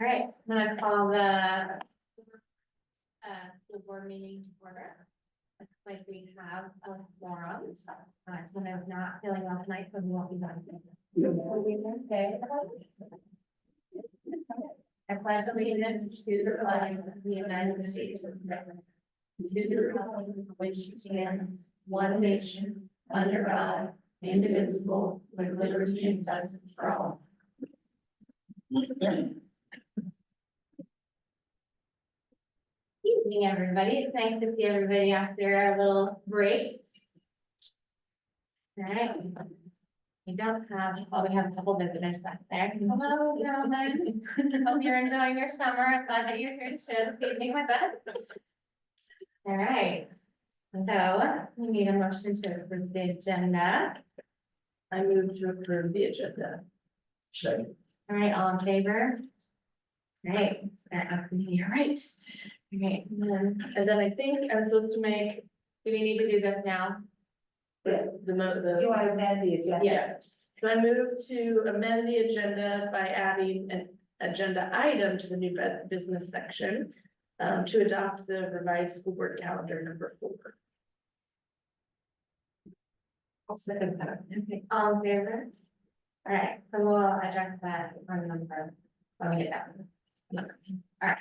All right, I'm gonna call the board meeting to order. Looks like we have a forum, so I was not feeling well tonight, so we won't be done. Okay. I pledge allegiance to the flag of the United States of America, to the republic for which it stands, one nation, under God, indivisible, with liberty and justice for all. Evening, everybody. It's nice to see everybody after our little break. All right. We don't have, well, we have a couple visitors back there. Hello, gentlemen. Hope you're enjoying your summer. I'm glad that you're here to share this evening with us. All right. So we need a motion to approve the agenda. I move to approve the agenda. Second. All right, all in favor? All right, start up in here, right? All right, And then I think I'm supposed to make do we need to do this now? the You want to amend the agenda? yeah. So I move to amend the agenda by adding an agenda item to the new business section to adopt the revised school board calendar number 4. I'll second that. Okay, all in favor? All right, so we'll address that on number when we get down. All right,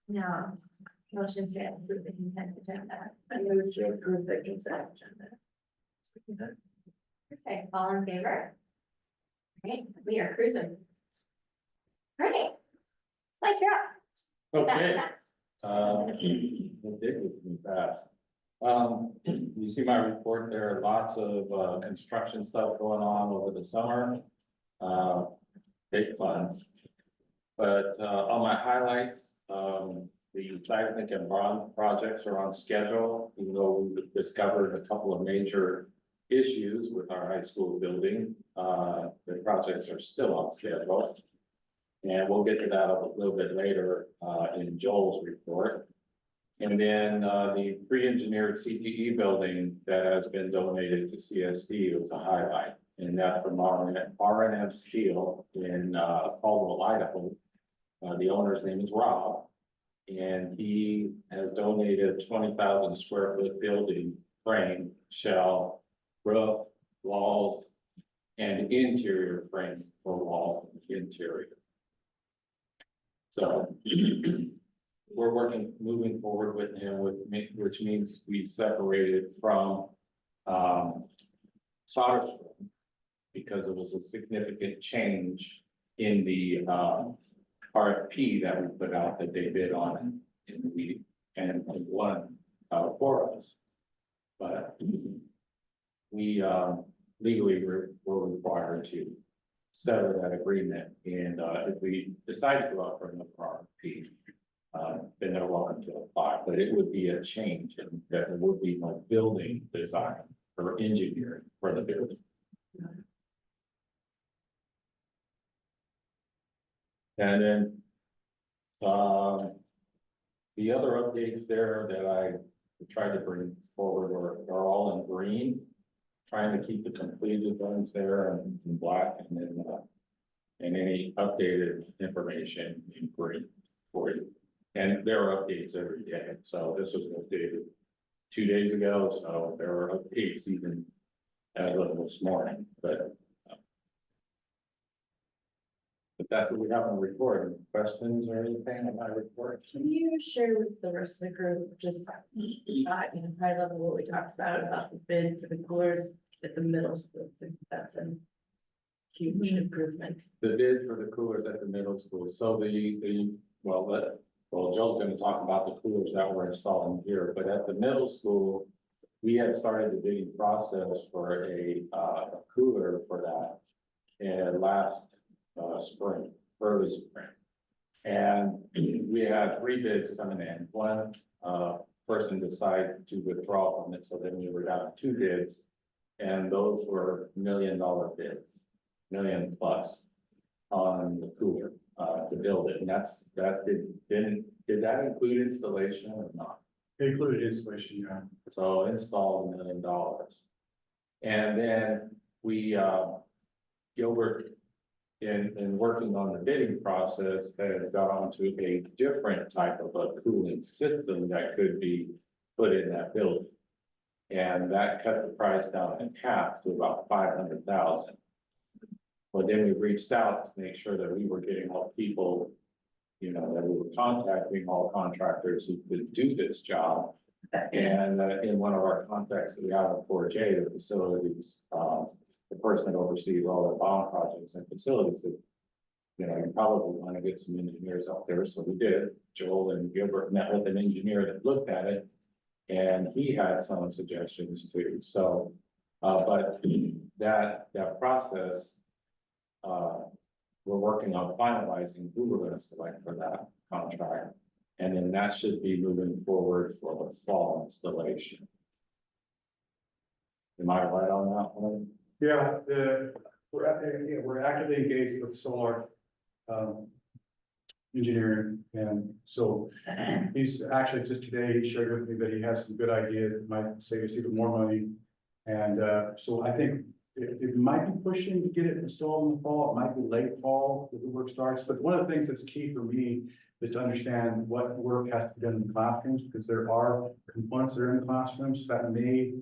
now, motion to approve the consent agenda. I move to approve the consent agenda. Okay, all in favor? All right, we are cruising. All right. Like you're up. Okay, it did move fast. You see my report, there are lots of, construction stuff going on over the summer. Big fun. But, on my highlights, the seismic and bond projects are on schedule, even though we discovered a couple of major issues with our high school building. The projects are still on schedule. And we'll get to that a little bit later, in Joel's report. And then, the pre-engineered CTE building that has been donated to CSD was a highlight. And that's from R&M Steel in, Caldwell, Idaho. The owner's name is Rob. And he has donated 20,000 square foot building frame, shell, roof, walls, and interior frame for walls and interior. So we're moving forward with him which means we separated from Soderstrom because it was a significant change in the RFP that we put out that they bid on in the meeting and won for us. But we legally were required to sever that agreement, and if we decide to go out for another RFP, then they're welcome to apply, but it would be a change and that it would be no building design or engineering for the building. And then the other updates there that I tried to bring forward are all in green, trying to keep the completed ones there in black, and then and any updated information in green for you. And there are updates every day. So this was updated 2 days ago. So there are updates even as of this morning, but that's what we have on the report. Any questions or anything on my report? Can you share with the rest of the group, just high level, what we talked about the bid for the coolers at the middle school? I think that's a huge improvement. The bid for the coolers at the middle school. So well, Joe's going to talk about the coolers that we're installing here, but at the middle school, we had started the bidding process for a cooler for that and last spring, early spring. And we had 3 bids coming in. One person decided to withdraw from it, so then we were down to 2 bids, and those were $1 million bids, million plus on the cooler to build it. And did that include installation or not? It included installation, yeah. So install $1 million. And then we, Gilbert in working on the bidding process, has gone to a different type of a cooling system that could be put in that building. And that cut the price down in half to about 500,000. But then we reached out to make sure that we were getting all people, you know, that we were contacting all contractors who could do this job. And in one of our contacts that we have in 4J, the facilities, the person that oversees all the bond projects and facilities, that, you know, you probably want to get some engineers out there. So we did. Joel and Gilbert met with an engineer that looked at it, and he had some suggestions too. So, but that process, we're working on finalizing who we're going to select for that contract. And then that should be moving forward for the fall installation. Am I right on that one? Yeah, we're actively engaged with solar, engineering, and so he's actually just today shared with me that he has some good ideas that might save us even more money. And, so I think it might be pushing to get it installed in the fall. It might be late fall that the work starts, but one of the things that's key for me is to understand what work has to be done in the classrooms, because there are components that are in the classrooms that may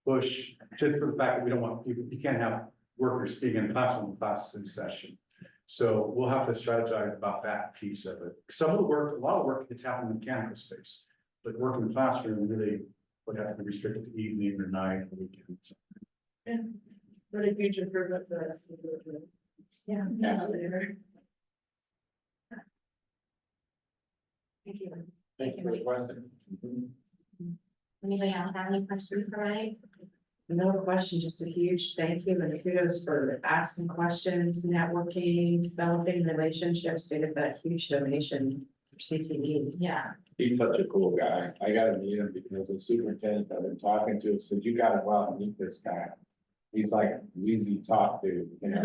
push, just for the fact that we don't want people, you can't have workers being in the classroom when classes in session. So we'll have to strategize about that piece of it. Some of the work, a lot of the work gets happened in the mechanical space, but work in the classroom really would have to be restricted to evening or night or weekends. But a huge improvement for us. Yeah. Yeah. Thank you. Thank you for the question. Anybody else have any questions for Mike? No question, just a huge thank you and kudos for asking questions, networking, developing relationships, to get that huge donation for CTE. Yeah. He's such a cool guy. I gotta meet him because the superintendent I've been talking to said, you gotta go out and meet this guy. He's like easy to talk to, you know.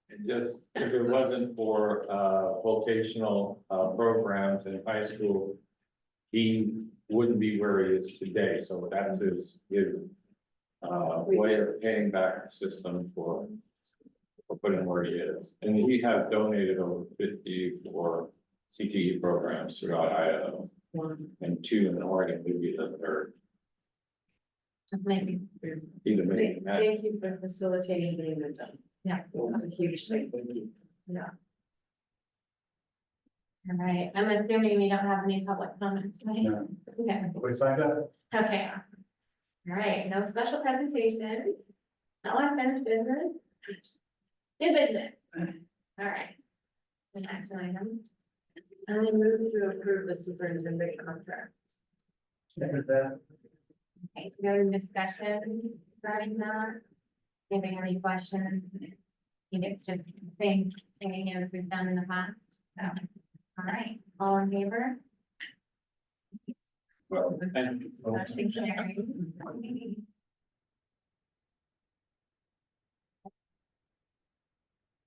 And just, if it wasn't for vocational programs in high school, he wouldn't be where he is today. So that's his way of paying back the system for putting where he is. And he has donated over 50 for CTE programs throughout Idaho, and 2 in Oregon, would be the third. Maybe. He's amazing, man. Thank you for facilitating getting it done. Yeah. That's a huge thing. All right, I'm assuming we don't have any public comments, right? No. Okay. Wait, like that? Okay. All right, no special presentation. No unfinished business. New business. All right. An action item. I move to approve the superintendent contract. Okay, no discussion regarding that. Anybody have any questions? I think it's just the same thing as we've done in the past. So, all right, all in favor? Well, thank you. Motion carried.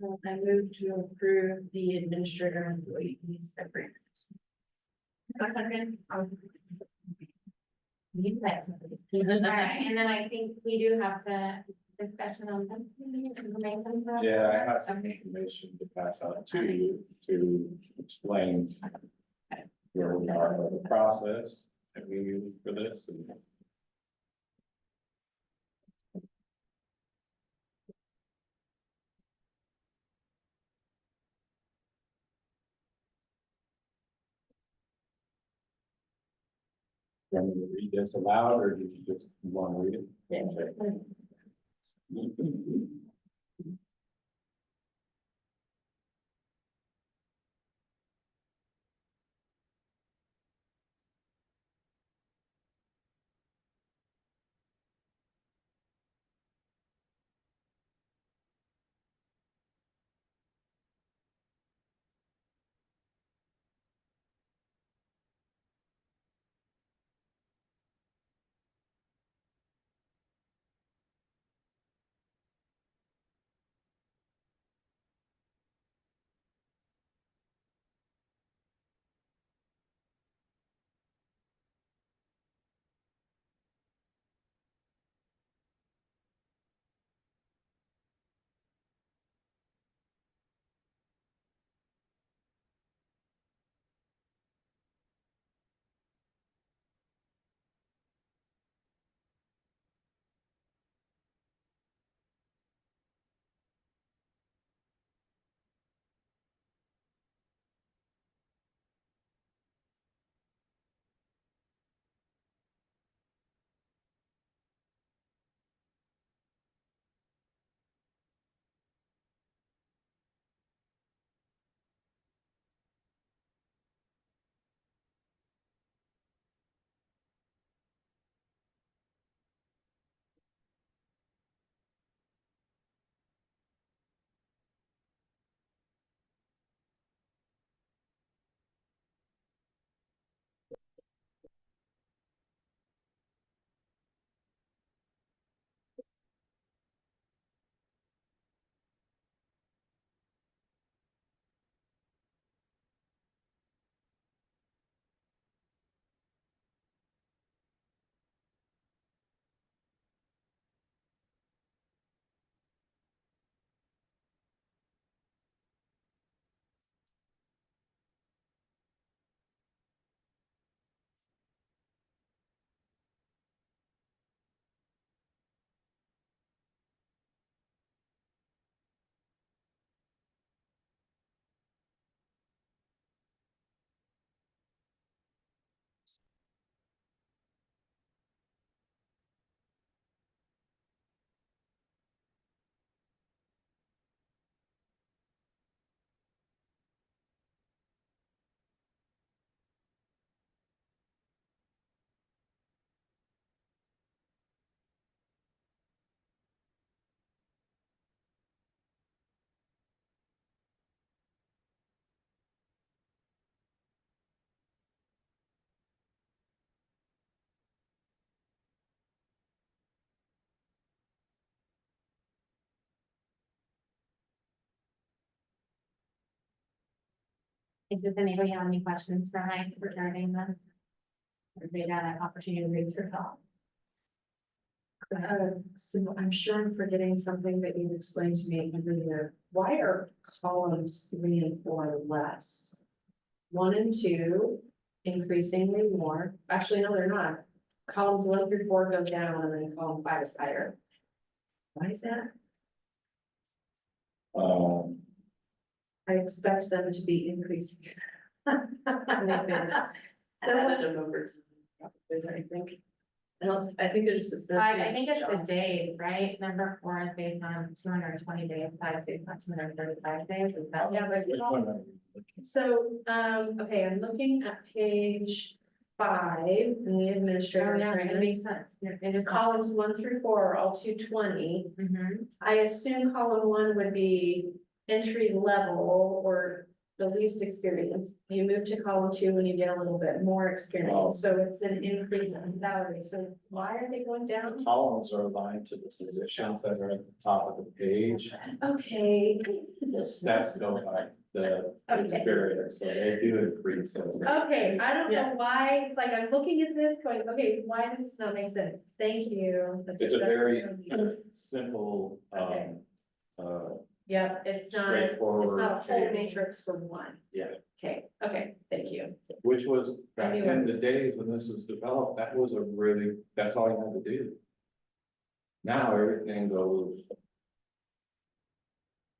I move to approve the administrator employees agreement. Second. You said. All right, and then I think we do have the discussion on this. Information. Yeah, I have some Okay. information to pass out to you to explain where we are in the process that we use for this. And you want me to read this aloud, or do you just want to read it? Okay. Does anybody have any questions for Mike regarding the? Everybody had an opportunity to read through all. So I'm sure I'm forgetting something that you've explained to me every year. Why are columns 3 and 4 less? 1 and 2 increasingly more. Actually, no, they're not. Columns 1 through 4 go down and then column 5 is higher. Why is that? I expect them to be increasing. They've been somewhat of over time, probably, I think. I think it's just. Five, I think it's the days, right? Number 4 is based on 220 days, 5 is based on 235 days, is that? Yeah, but. Which one are you looking So, okay, I'm looking at page 5 in the Oh, administrative yeah, it agreement. makes sense. It is. Columns 1 through 4 are all 220. Mhm. I assume column 1 would be entry level or the least experience. You move to column 2 when you get a little bit more Oh. experience, so it's an increase in salary. So why are they going down? The columns are aligned to the positions that are at the top of the page. Okay. The steps go like the Okay. experience, so they do increase. Okay, I don't Yeah. know why, it's like I'm looking at this going, okay, why does this not make sense? Thank you. It's a very simple, Okay. uh, Yeah, it's not a straightforward whole table. matrix for one. Yeah, Okay, thank you. which was back in the Anyways. days when this was developed, that was a really, that's all you had to do. Now everything goes.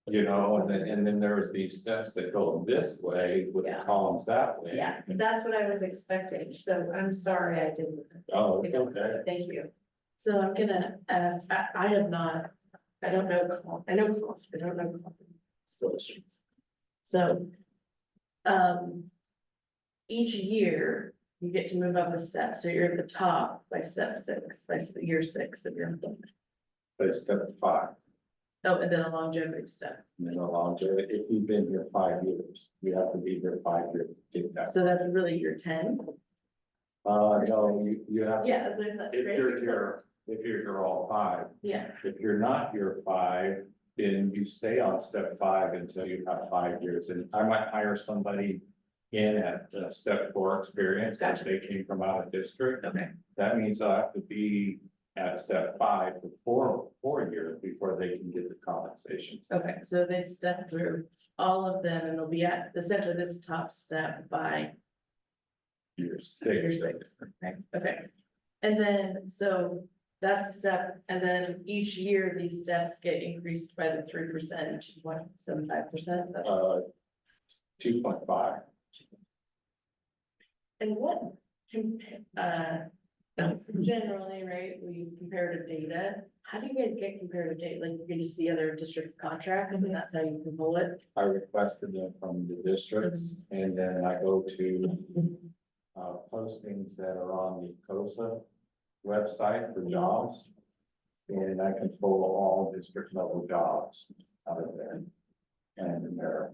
You know, and then there was these steps that go this way with the Yeah. columns that way. Yeah, that's what I was expecting, so I'm sorry I didn't. Oh, it's okay. Thank you. So I'm gonna, I have not, I don't know, I know, I don't know school districts. So, each year you get to move up a step, so you're at the top by step 6, by year 6 of your employment. But step 5, Oh, and then a longevity step, and then along to it, if you've been here 5 years, you have to be here 5 years to get that. so that's really year 10. No, you have, Yeah, isn't that if great? you're here, if you're here all 5, Yeah, if you're not here 5, then you stay on step 5 until you have 5 years, and I might hire somebody in at step 4 experience, if Gotcha. they came from out of district. okay, That means I have to be at step 5 for 4 years before they can get the compensation. okay, so they step through all of them and they'll be at essentially this top step by Year year 6. 6, okay. And then, so that's a step, and then each year these steps get increased by the 3%, 1.75%. 2.5. And what, generally, right, we use comparative data. How do you guys get comparative data? Like, you can just see other districts' contracts and that's how you can pull it? I requested them from the districts, and then I go to postings that are on the COSA website for jobs. And I can pull all district level jobs out of there. And there,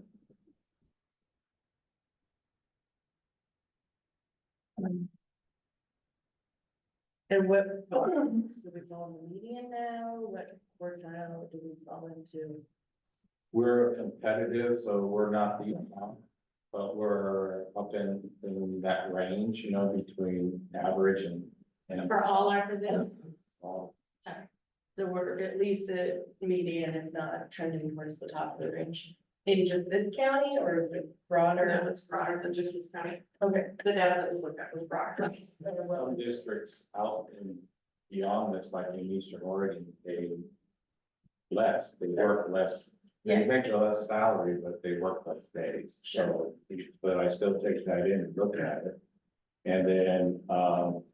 And what, do we fall in the median now? What quartile do we fall into? we're competitive, so we're not the amount. But we're up in that range, you know, between average and. For all our positions. all. So we're at least a median, if not trending towards the top of the range. In just this county, or is it broader? No, it's broader than just this county. Okay, The data that was looked at was broader. Some districts out in beyond this, like in Eastern Oregon, they less, they work less. They make a less salary, but they work less days, so, but I still take that in and look at it. And then,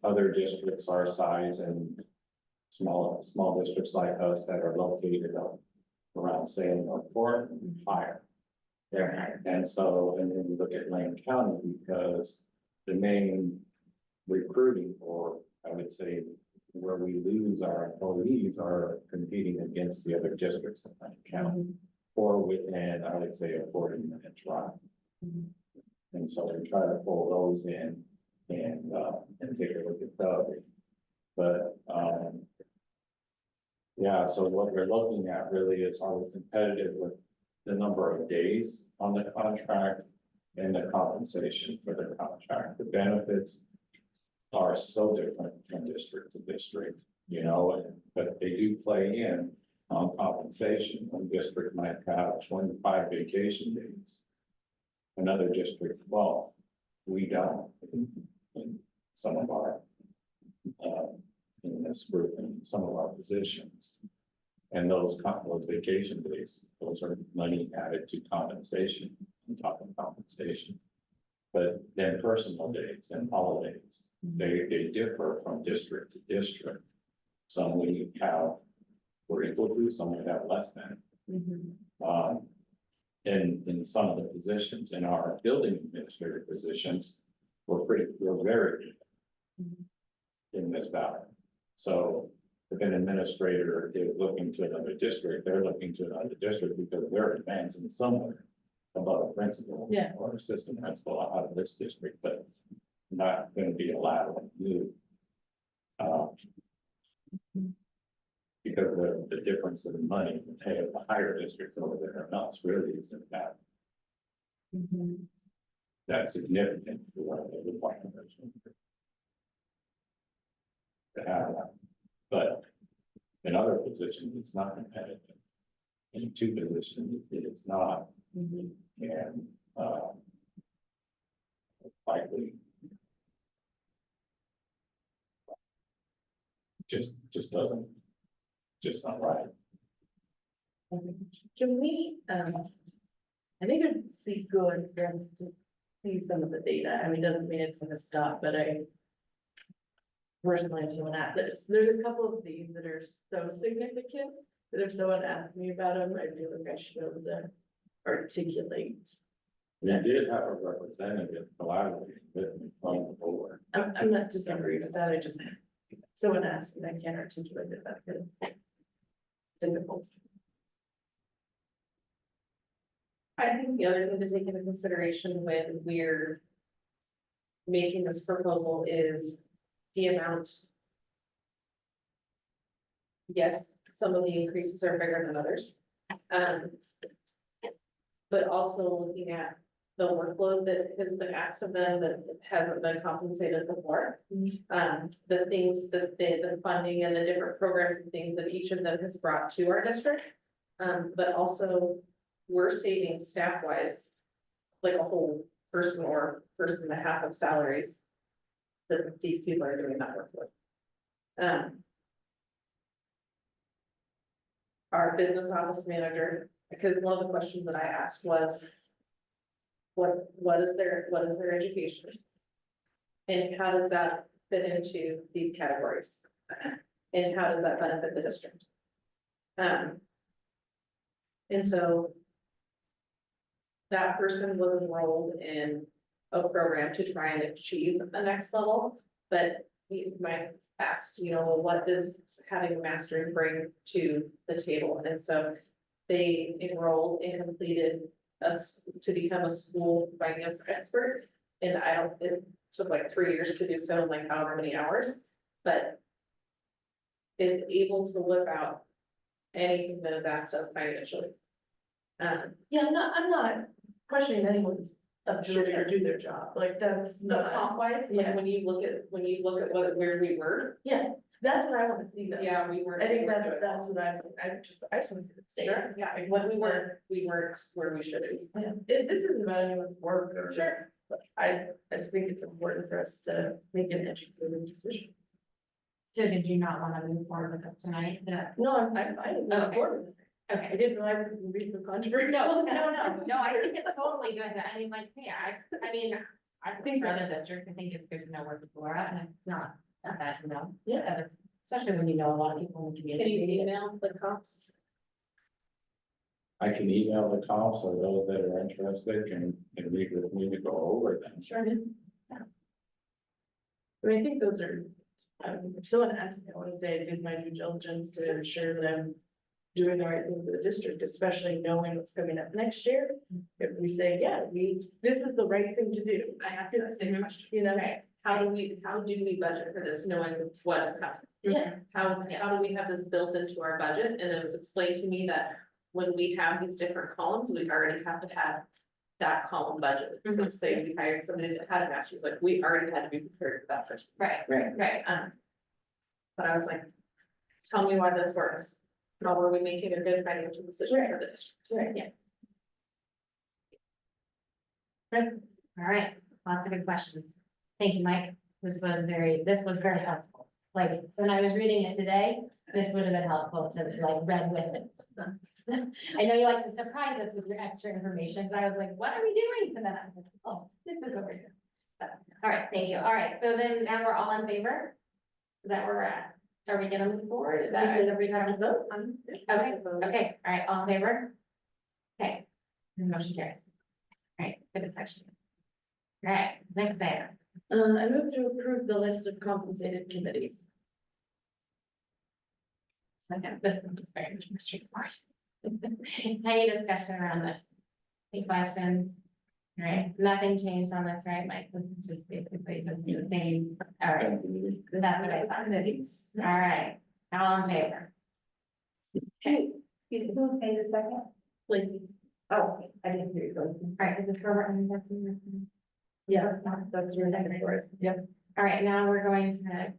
other districts our size and small districts like us that are located up around Salem or Fort, higher. they're higher. And so, and then you look at Lane County, because the main recruiting, or I would say, where we lose our employees are competing against the other districts in Lane County. Or within, I would say, a 40-minute drive. And so we try to pull those in and take a look at those. But, yeah, so what we're looking at really is, are we competitive with the number of days on the contract and the compensation for the contract. The benefits are so different from district to district, you know, but they do play in on compensation. One district might have 25 vacation days. Another district 12. We don't in some of our, in this group, in some of our positions. And those vacation days, those are money added to compensation, on top of compensation. But then personal days and holidays, they differ from district to district. Some we have, we're equal to, some we have less than. In some of the positions, in our building administrator positions, we're very good in this valley. So if an administrator is looking to another district, they're looking to another district because they're advancing somewhere above a principal or assistant principal out of this district, but not going to be a lateral move. Because the difference in money, the pay of the higher districts over there else really isn't that significant for the requirement to have that. But in other positions, it's not competitive. In two positions, it's not. And likely just doesn't, just not right. Can we, I think it'd be good for us to see some of the data. I mean, doesn't mean it's gonna stop, but I personally, if someone asked this, there's a couple of these that are so significant that if someone asked me about them, I feel like I should be able to articulate. We did have a representative collaborating with me from the board. I'm not disagreeing with that, I just, someone asked me, I can't articulate it, that is difficult. I think the other thing to take into consideration when we're making this proposal is the amount. Yes, some of the increases are bigger than others. But also looking at the workload that has been asked of them that hasn't been compensated before. The things that the funding and the different programs and things that each of them has brought to our district. But also we're saving staff wise, like a whole person or person and a half of salaries that these people are doing that work with. Our business office manager, because one of the questions that I asked was, what is their education? And how does that fit into these categories? And how does that benefit the district? And so that person was enrolled in a program to try and achieve the next level, but you might ask, you know, what does having a master's bring to the table? And so they enrolled and completed to become a school finance expert. And it took like 3 years to do so, in like however many hours, but is able to whip out anything that is asked of financially. Yeah, I'm not questioning anyone's ability to do their job, like that's The not, comp wise, Yeah. like when you look at where we were, yeah, that's what I wanna see though. yeah, we were. I think we were that's doing what I just wanna see the data. Sure, yeah, like when we weren't where we should be. Yeah, this isn't about anyone's work or. Sure. But I just think it's important for us to make an educated decision. So did you not want to move forward with this tonight? No, I'm not Okay. for it. I Okay. didn't realize it would be so controversial. No, I think it's totally good. I mean, like, yeah, I mean, I think for other districts, I think it's good to know where people are at, and it's not bad to know. Yeah. Especially when you know a lot of people in the Can community. you email the comps? I can email the comps, or those that are interested can meet with me to go over them. Sure. I mean, I think those are, if someone asked me, I wanna say I did my due diligence to ensure that I'm doing the right thing for the district, especially knowing what's coming up next year. If we say, yeah, this is the right thing to do, I asked that same question. you know? Okay, how do we budget for this, knowing what's coming? Yeah. How do we have this built into our budget? And it was explained to me that when we have these different columns, we already have to have that column budget. So say we hired somebody that had a master's, like, we already had to be prepared for that person. Right, right. But I was like, tell me why this works. How are we making a good financial decision for the district? Right, yeah. All right, lots of good questions. Thank you, Mike. This was very helpful. Like, when I was reading it today, this would have been helpful to like read with it. I know you like to surprise us with your extra information, but I was like, what are we doing? And then I was like, oh, this is over here. So, all right, thank you. All right, so then now we're all in favor? Is that where we're at? Are we gonna move forward? Is everybody gonna vote? Okay, okay, all right, all in favor? Okay, the motion carries. All right, good discussion. All right, next item. I move to approve the list of compensated committees. Second, this one is very much more straightforward. Any discussion around this? Any questions? All right, nothing changed on this, right, Mike? This is just basically just the same. All right, that's what I thought. All right, all in favor? Okay. Who made the second? Lacey. Oh, I didn't hear you. All right, is it Robert? Yeah, that's your name for us. Yep. All right, now we're going to,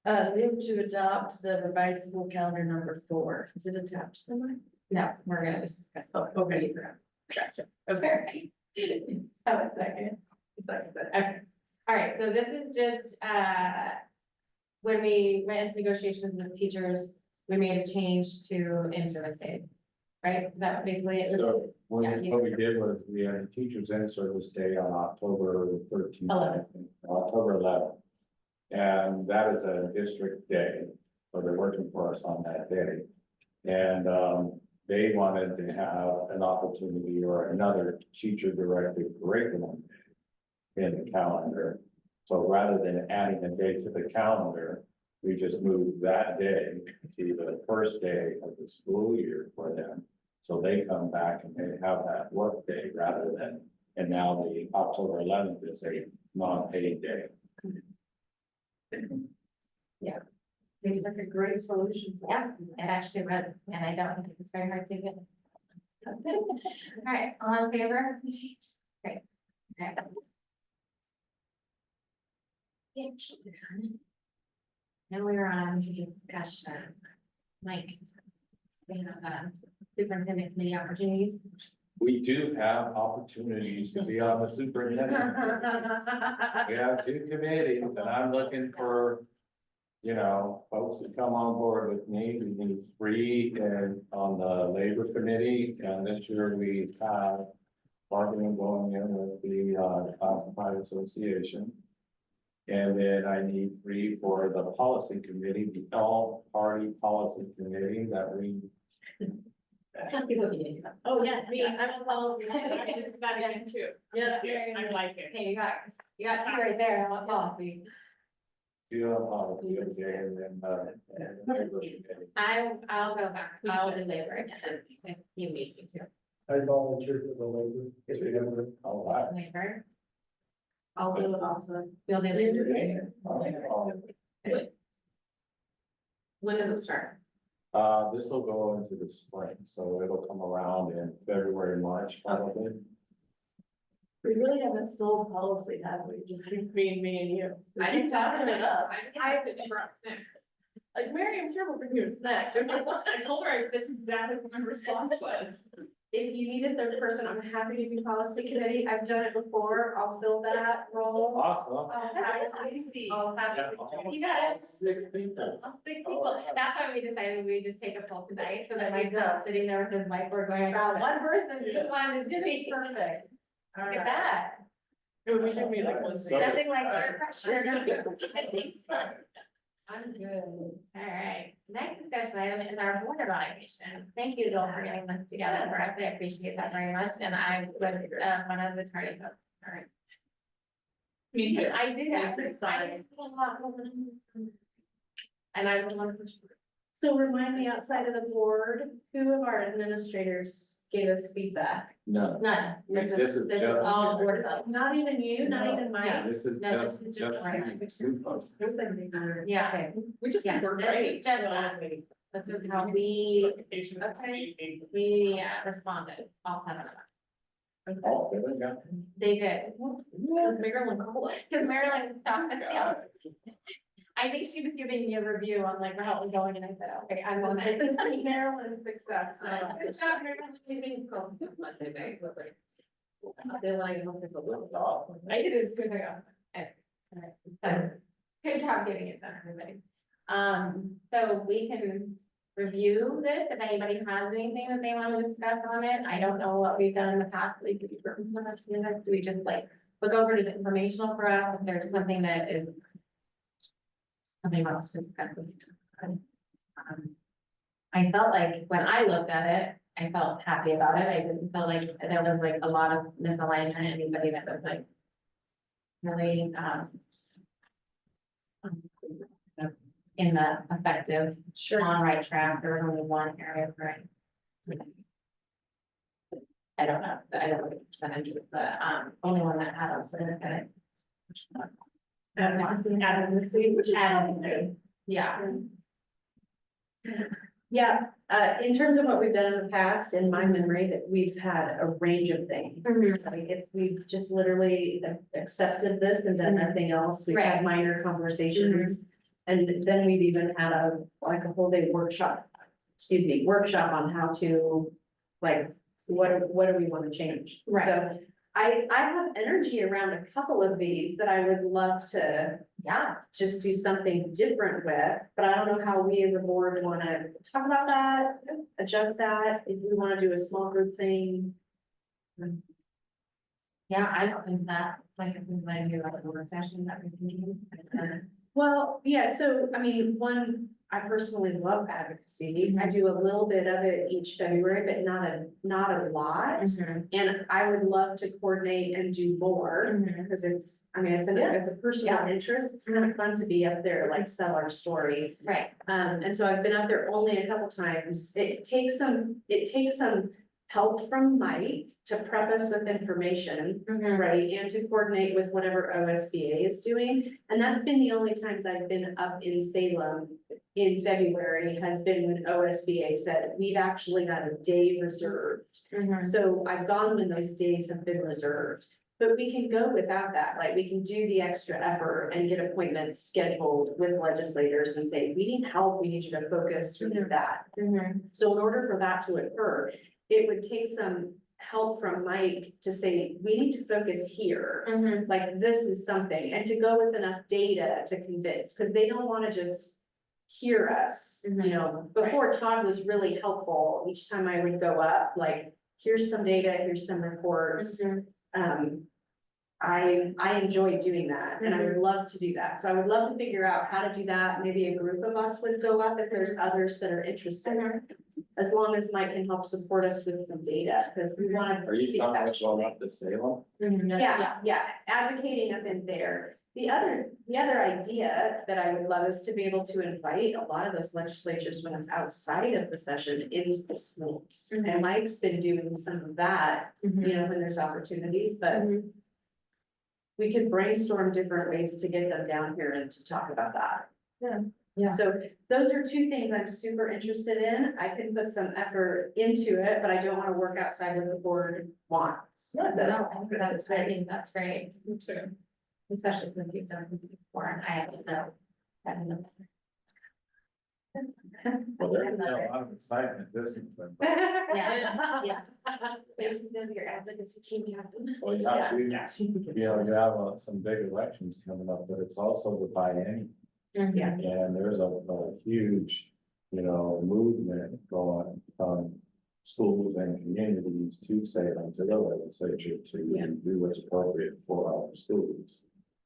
Move to adopt the revised school calendar number 4. Is it attached somewhere? no, we're gonna just discuss. Oh, okay. Gotcha. Okay. Oh, it's second. Okay, all right, so this is just, when we went into negotiations with teachers, we made a change to in-service days. Right, is that basically it? So what Yeah, what we did was we had a teachers in service day on October 13th. 11th. October 11th. And that is a district day, so they're working for us on that day. And they wanted to have an opportunity or another teacher directed curriculum in the calendar. So rather than adding a day to the calendar, we just moved that day to the first day of the school year for them. So they come back and they have that work day rather than, and now the October 11th is a non-paid day. Maybe that's a great solution. Yeah, it actually was, and I don't think it's very hard to get. All right, all in favor? Great. Okay. Now we're on to discussion. Mike. We have superintendent committee opportunities. We do have opportunities to be on the superintendent. We have 2 committees and I'm looking for, you know, folks to come on board with me. We need 3 and on the labor committee. And this year we have bargaining going in with the classified association. And then I need 3 for the policy committee, the all-party policy committee that we. Oh, yeah, me, I'm a follow. I did that again too. Yeah, I like it. Okay, you got 2 right there, on policy. Do a policy okay, and then labor committee. I'll go back, I'll do labor again, if you need me to. I volunteer for the labor. If you have it. All right. Labor, I'll do it also. you'll do labor. When does it start? This will go into the spring, so it'll come around in February, March, probably. We really haven't sold policy, have we? Just between me and you. I didn't talk it up. I have to brought snacks. Like, Mary, I'm sure we'll bring you a snack. I told her that's exactly what my response was. If you need a third person, I'm happy to be policy committee. I've done it before. I'll fill that role. Awesome. I'll happily see. I'll have Yeah, it. You got it. 6 people. 6 people, that's why we decided we would just take a poll tonight, so that Mike's not sitting there with his whiteboard going, I got 1 person, who wanted to be perfect. Look at that. We should be like, one second. Nothing like peer pressure. Thanks. I'm good. All right, next discussion item is our board evaluation. Thank you, Joel, for getting this together for us. I appreciate that very much, and I was, one of the tardy folks. All right. Me too. I did actually, I didn't see a lot going on. And I was one of the. So remind me, outside of the board, who of our administrators gave us feedback? No, None. This is This is just- all board of. Not even you, not even Mike? this is No, just, this is just just. one. Yeah. Okay. We just think we're Yeah, great. this is just- This is how we responded, all 7 of us. Oh, there we go. They did. Maryland called, because Maryland stopped us down. I think she was giving me a review on like how it was going, and I said, okay, I'm going to. Maryland success. Good job, Maryland. I did it as good as I got. So, good job getting it done, everybody. So we can review this, if anybody has anything that they want to discuss on it. I don't know what we've done in the past, like, do we just like look over to the informational for us, if there's something that is something else to discuss with you. I felt like when I looked at it, I felt happy about it. I didn't feel like there was like a lot of misalignment, anybody that was like really, in the effective, on right track, there was only one area, right? I don't know, I don't know the percentages, but, only one that had us, yeah. Yeah, in terms of what we've done in the past, in my memory, that we've had a range of things. Like if we've just literally accepted this and done nothing else, we've had minor conversations. And then we've even had a whole day workshop on how to, like, what do we want to change? Right. So I have energy around a couple of these that I would love to Yeah, just do something different with, but I don't know how we as a board want to talk about that, adjust that, if we want to do a small group thing. yeah, I don't think that, like, if we might do like a work session that we can do. Well, yeah, so, I mean, I personally love advocacy. I do a little bit of it each February, but not a lot. And I would love to coordinate and do more, because it's a personal interest. It's kind of fun to be up there, like sell our story. Right. And so I've been up there only a couple times. It takes some help from Mike to prep us with information, right? And to coordinate with whatever OSBA is doing. And that's been the only times I've been up in Salem in February, has been when OSBA said, we've actually got a day reserved. So I've gone when those days have been reserved. But we can go without that, like we can do the extra effort and get appointments scheduled with legislators and say, we need help, we need you to focus, we need that. So in order for that to occur, it would take some help from Mike to say, we need to focus here. Like this is something, and to go with enough data to convince, because they don't want to just hear us. You know, before Todd was really helpful, each time I would go up, like, here's some data, here's some reports. I enjoy doing that, and I would love to do that. So I would love to figure out how to do that. Maybe a group of us would go up if there's others that are interested. As long as Mike can help support us with some data, because we want to. Are you talking about going up to Salem? Yeah, advocating up in there. The other idea that I would love is to be able to invite a lot of those legislatures when it's outside of the session into the schools. And Mike's been doing some of that, you know, when there's opportunities, but we could brainstorm different ways to get them down here and to talk about that. Yeah. So those are two things I'm super interested in. I can put some effort into it, but I don't want to work outside what the board wants. No, I think that's great. Too. Especially since you've done it before, and I haven't know. Well, there's a lot of excitement this is. Yeah. Thanks for your advocacy team, Captain. Well, you have some big elections coming up, but it's also the biennium. And there's a huge, movement going from schools and communities to Salem, to the legislature, to do what's appropriate for our schools.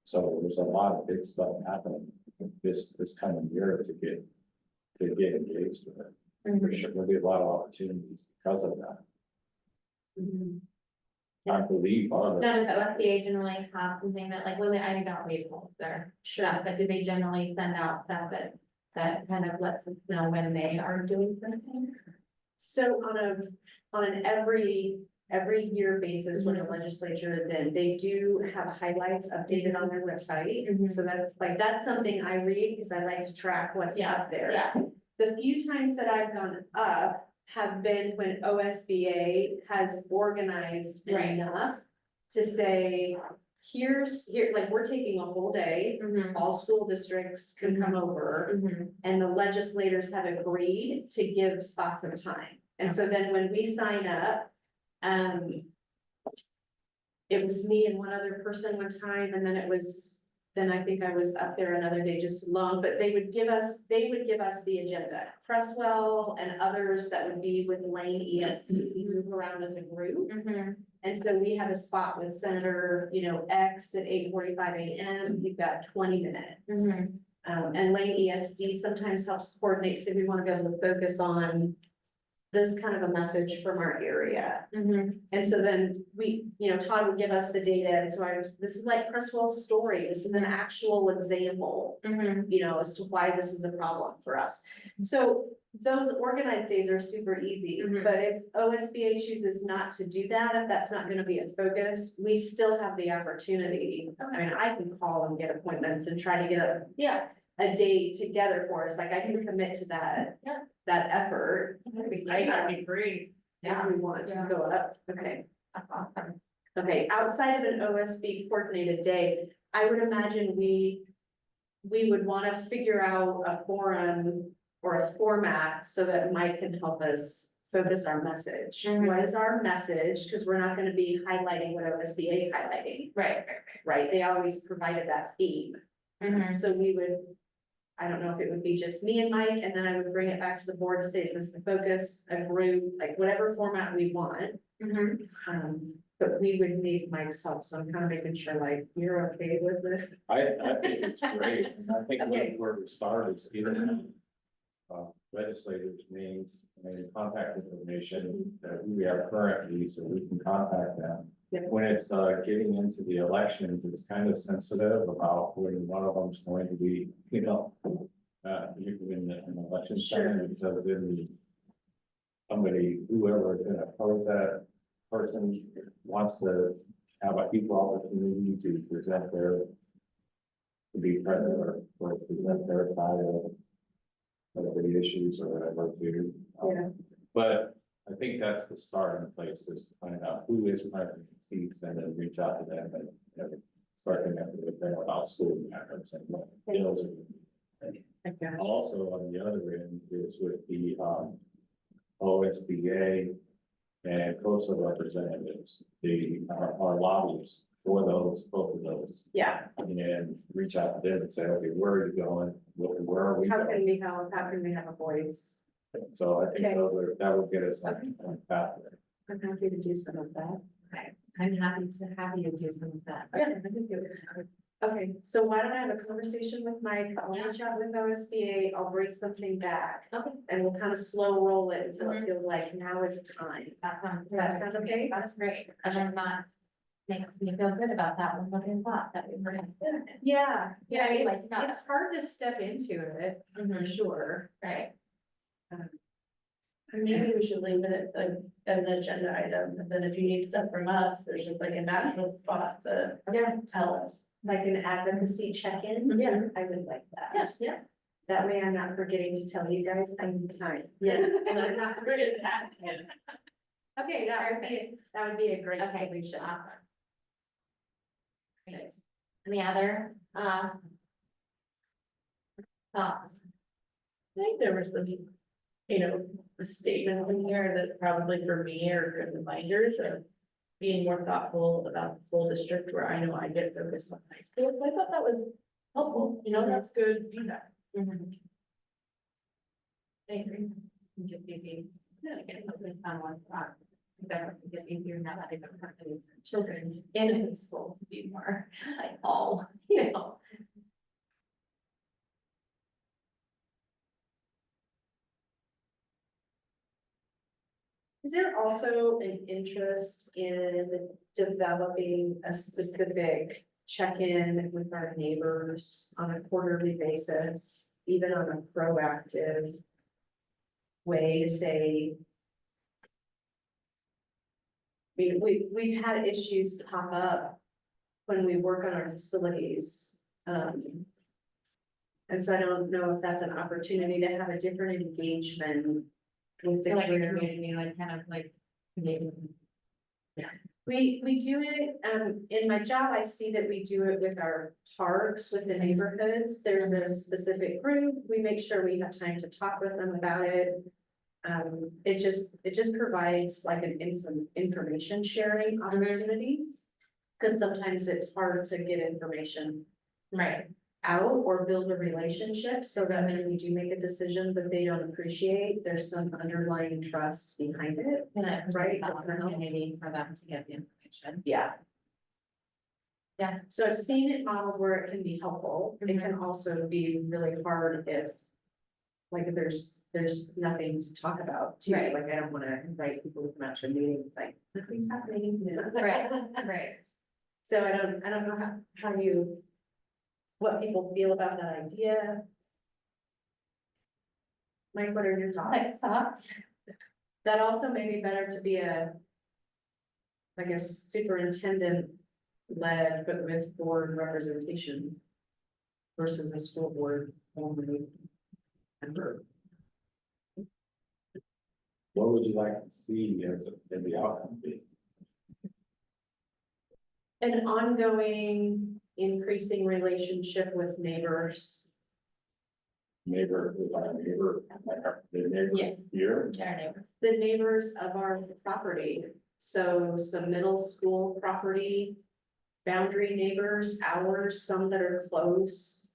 So there's a lot of big stuff happening this coming year to get engaged with it. For sure, there'll be a lot of opportunities because of that. I believe Now, does OSBA generally have something that, like, I think I'll wait for their stuff, but do they generally send out stuff that kind of lets us know when they are doing something? So on an every year basis, when the legislature is in, they do have highlights updated on their website. So that's something I read because I like to track what's up there. The few times that I've gone up, have been when OSBA has organized Right. enough to say, here, like, we're taking a whole day, Mhm, all school districts can come over. mhm, And the legislators have agreed to give spots of time. And so then when we sign up, it was me and one other person one time, and then I think I was up there another day just alone, but they would give us the agenda. Creswell and others that would be with Lane ESD, we move around as a group. mhm. And so we have a spot with Senator, X at 8:45 AM, you've got 20 minutes. Mhm. And Lane ESD sometimes helps coordinate, so we want to be able to focus on this kind of a message from our area. Mhm. And so then Todd would give us the data, and so this is like Creswell's story, this is an actual example, Mhm. as to why this is a problem for us. So those organized days are super easy, Mhm. but if OSBA chooses not to do that, if that's not gonna be a focus, we still have the opportunity. I mean, I can call and get appointments and try to get Yeah. a day together for us, like I can commit to that. Yeah. That effort, That'd be That'd be great. if we want to Yeah. go up, okay. That's awesome. Okay, outside of an OSB coordinated day, I would imagine we would wanna figure out a forum or a format so that Mike can help us focus our message. Mhm. What is our message? Cause we're not gonna be highlighting what OSBA is highlighting, Right, right? They always provided that theme. Mhm. So we would, I don't know if it would be just me and Mike, and then I would bring it back to the board to say, is this the focus, a group, like whatever format we want. Mhm. But we would need Mike's help, so I'm kind of making sure like, you're okay with this? I think it's great, and I think Okay. where we start is either legislators names and contact information that we have currently, so we can contact them. Yep. When it's getting into the elections, it's kind of sensitive about when one of them's going to be, in an election center, because then somebody, whoever is gonna oppose that person wants to have an equal opportunity to present to be present or present their side of whatever the issues or whatever too. Yeah. But I think that's the starting place, is to find out who is planting seeds and then reach out to them and start connecting with them about school matters and what bills are. Okay. Also, on the other end is with the OSBA and coastal representatives, our lobbyists for both of those. Yeah, And reach out to them and say, okay, where are you going? Where are we how going? how can we have a voice? So I think Okay. that would get us on the path there. I'm happy to do some of that. I'm happy to have you do some of that. Yeah, I think okay, so why don't I have a conversation with Mike, I'll reach out with OSBA, I'll bring something back. Okay. And we'll kind of slow roll it until it feels like now is the time. That sounds. Does that sound okay? That's great. And then that makes me feel good about that one looking thought that we were. Yeah, Yeah, I like it's that. hard to step into it, for Mhm. sure. Right. Maybe we should leave it as an agenda item, and then if you need stuff from us, there's just like a natural spot to tell us. Like an advocacy check-in. Yeah. I would like that. Yes, yeah. That way I'm not forgetting to tell you guys I'm time. Yeah. And I'm not forgetting that. Okay, that would be a great Okay. solution. Awesome. Great. Any other, thoughts? I think there was some, a statement in here that probably for me are good reminders of being more thoughtful about the full district, where I know I get focused on high school. So I thought that was helpful, that's good feedback. Mhm. I agree. Just maybe, again, hopefully someone, better to get easier now that I don't have any children in high school to be more like all, Is there also an interest in developing a specific check-in with our neighbors on a quarterly basis, even on a proactive way to say, we've had issues pop up when we work on our facilities. And so I don't know if that's an opportunity to have a different engagement with the So like a career. community, like kind of like maybe. We do it, in my job, I see that we do it with our parks, with the neighborhoods, there's a specific group, we make sure we have time to talk with them about it. It just provides like an information sharing opportunity. Cause sometimes it's hard to get information Right. out or build a relationship, so that when we do make a decision that they don't appreciate, there's some underlying trust behind it. And it Right. provides the opportunity for them to get the information. Yeah. Yeah. So I've seen it modeled where it can be helpful. It can also be really hard if, like, if there's nothing to talk about too. Right. Like, I don't wanna invite people to come out to a meeting, it's like, nothing's happening. Right, right. So I don't know how you, what people feel about that idea. Mike, what are your thoughts? Like thoughts? That also may be better to be like a superintendent led, but with board representation versus a school board only member. What would you like to see as the outcome be? An ongoing increasing relationship with neighbors. Neighbor, with our neighbor, like the neighbor Yeah. here? Our neighbor. The neighbors of our property, so some middle school property, boundary neighbors, ours, some that are close.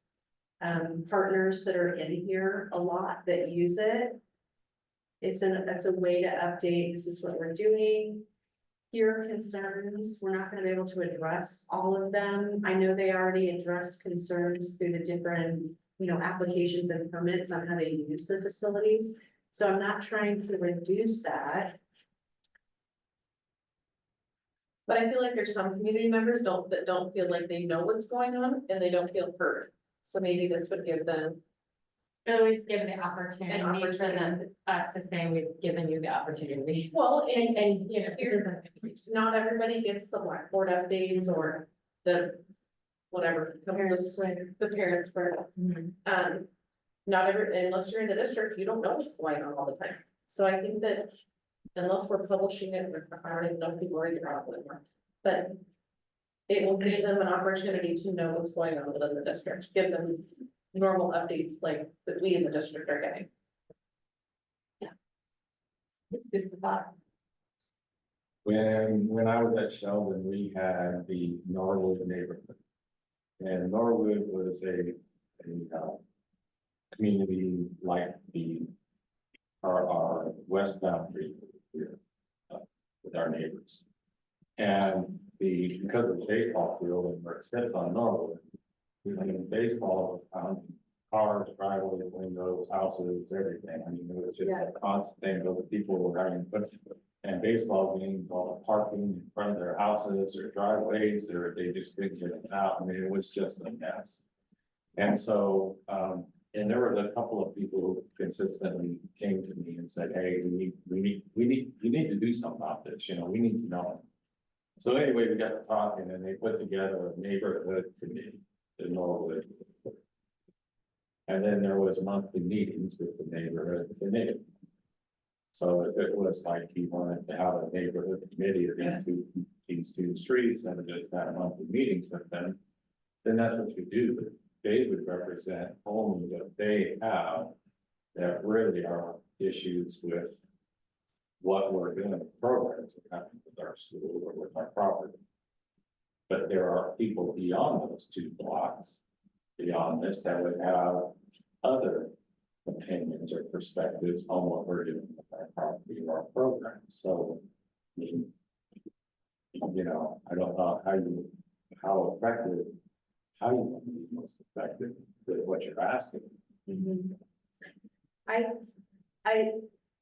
Partners that are in here a lot that use it. It's a way to update, this is what we're doing. Here are concerns, we're not gonna be able to address all of them. I know they already address concerns through the different, applications and permits on how they use the facilities. So I'm not trying to reduce that. But I feel like there's some community members that don't feel like they know what's going on and they don't feel heard. So maybe this would give them, At least give the opportunity for opportunity. them, us to say, we've given you the opportunity. well, And, you know, Here- not everybody gets the Blackboard updates or the whatever, the parents for, not unless you're in the district, you don't know what's going on all the time. So I think that unless we're publishing it, I don't even know if people read it anymore, but it will give them an opportunity to know what's going on within the district, give them normal updates like that we in the district are getting. It's good for thought. When I was at Sheldon, we had the Norwood neighborhood. And Norwood was a community like our west boundary here, with our neighbors. And because of the baseball field and where it sits on Norwood, we mean, baseball, cars, driveways, windows, houses, everything. I mean, it was just a constant thing, those people were having, and baseball games, all the parking in front of their houses or driveways, or they just couldn't get it out. I mean, it was just a mess. And so, and there was a couple of people who consistently came to me and said, hey, you need to do something about this, we need to know. So anyway, we got to talking and they put together a neighborhood committee in Norwood. And then there was monthly meetings with the neighborhood committee. So if it was like he wanted to have a neighborhood committee of these two streets and just have monthly meetings with them, then that's what you do. They would represent only what they have that really are issues with what we're doing, the programs we're having with our school or with our property. But there are people beyond those 2 blocks, beyond this, that would have other opinions or perspectives on what we're doing with our property or our program. So, I mean, I don't know how effective, how you want to be most effective with what you're asking.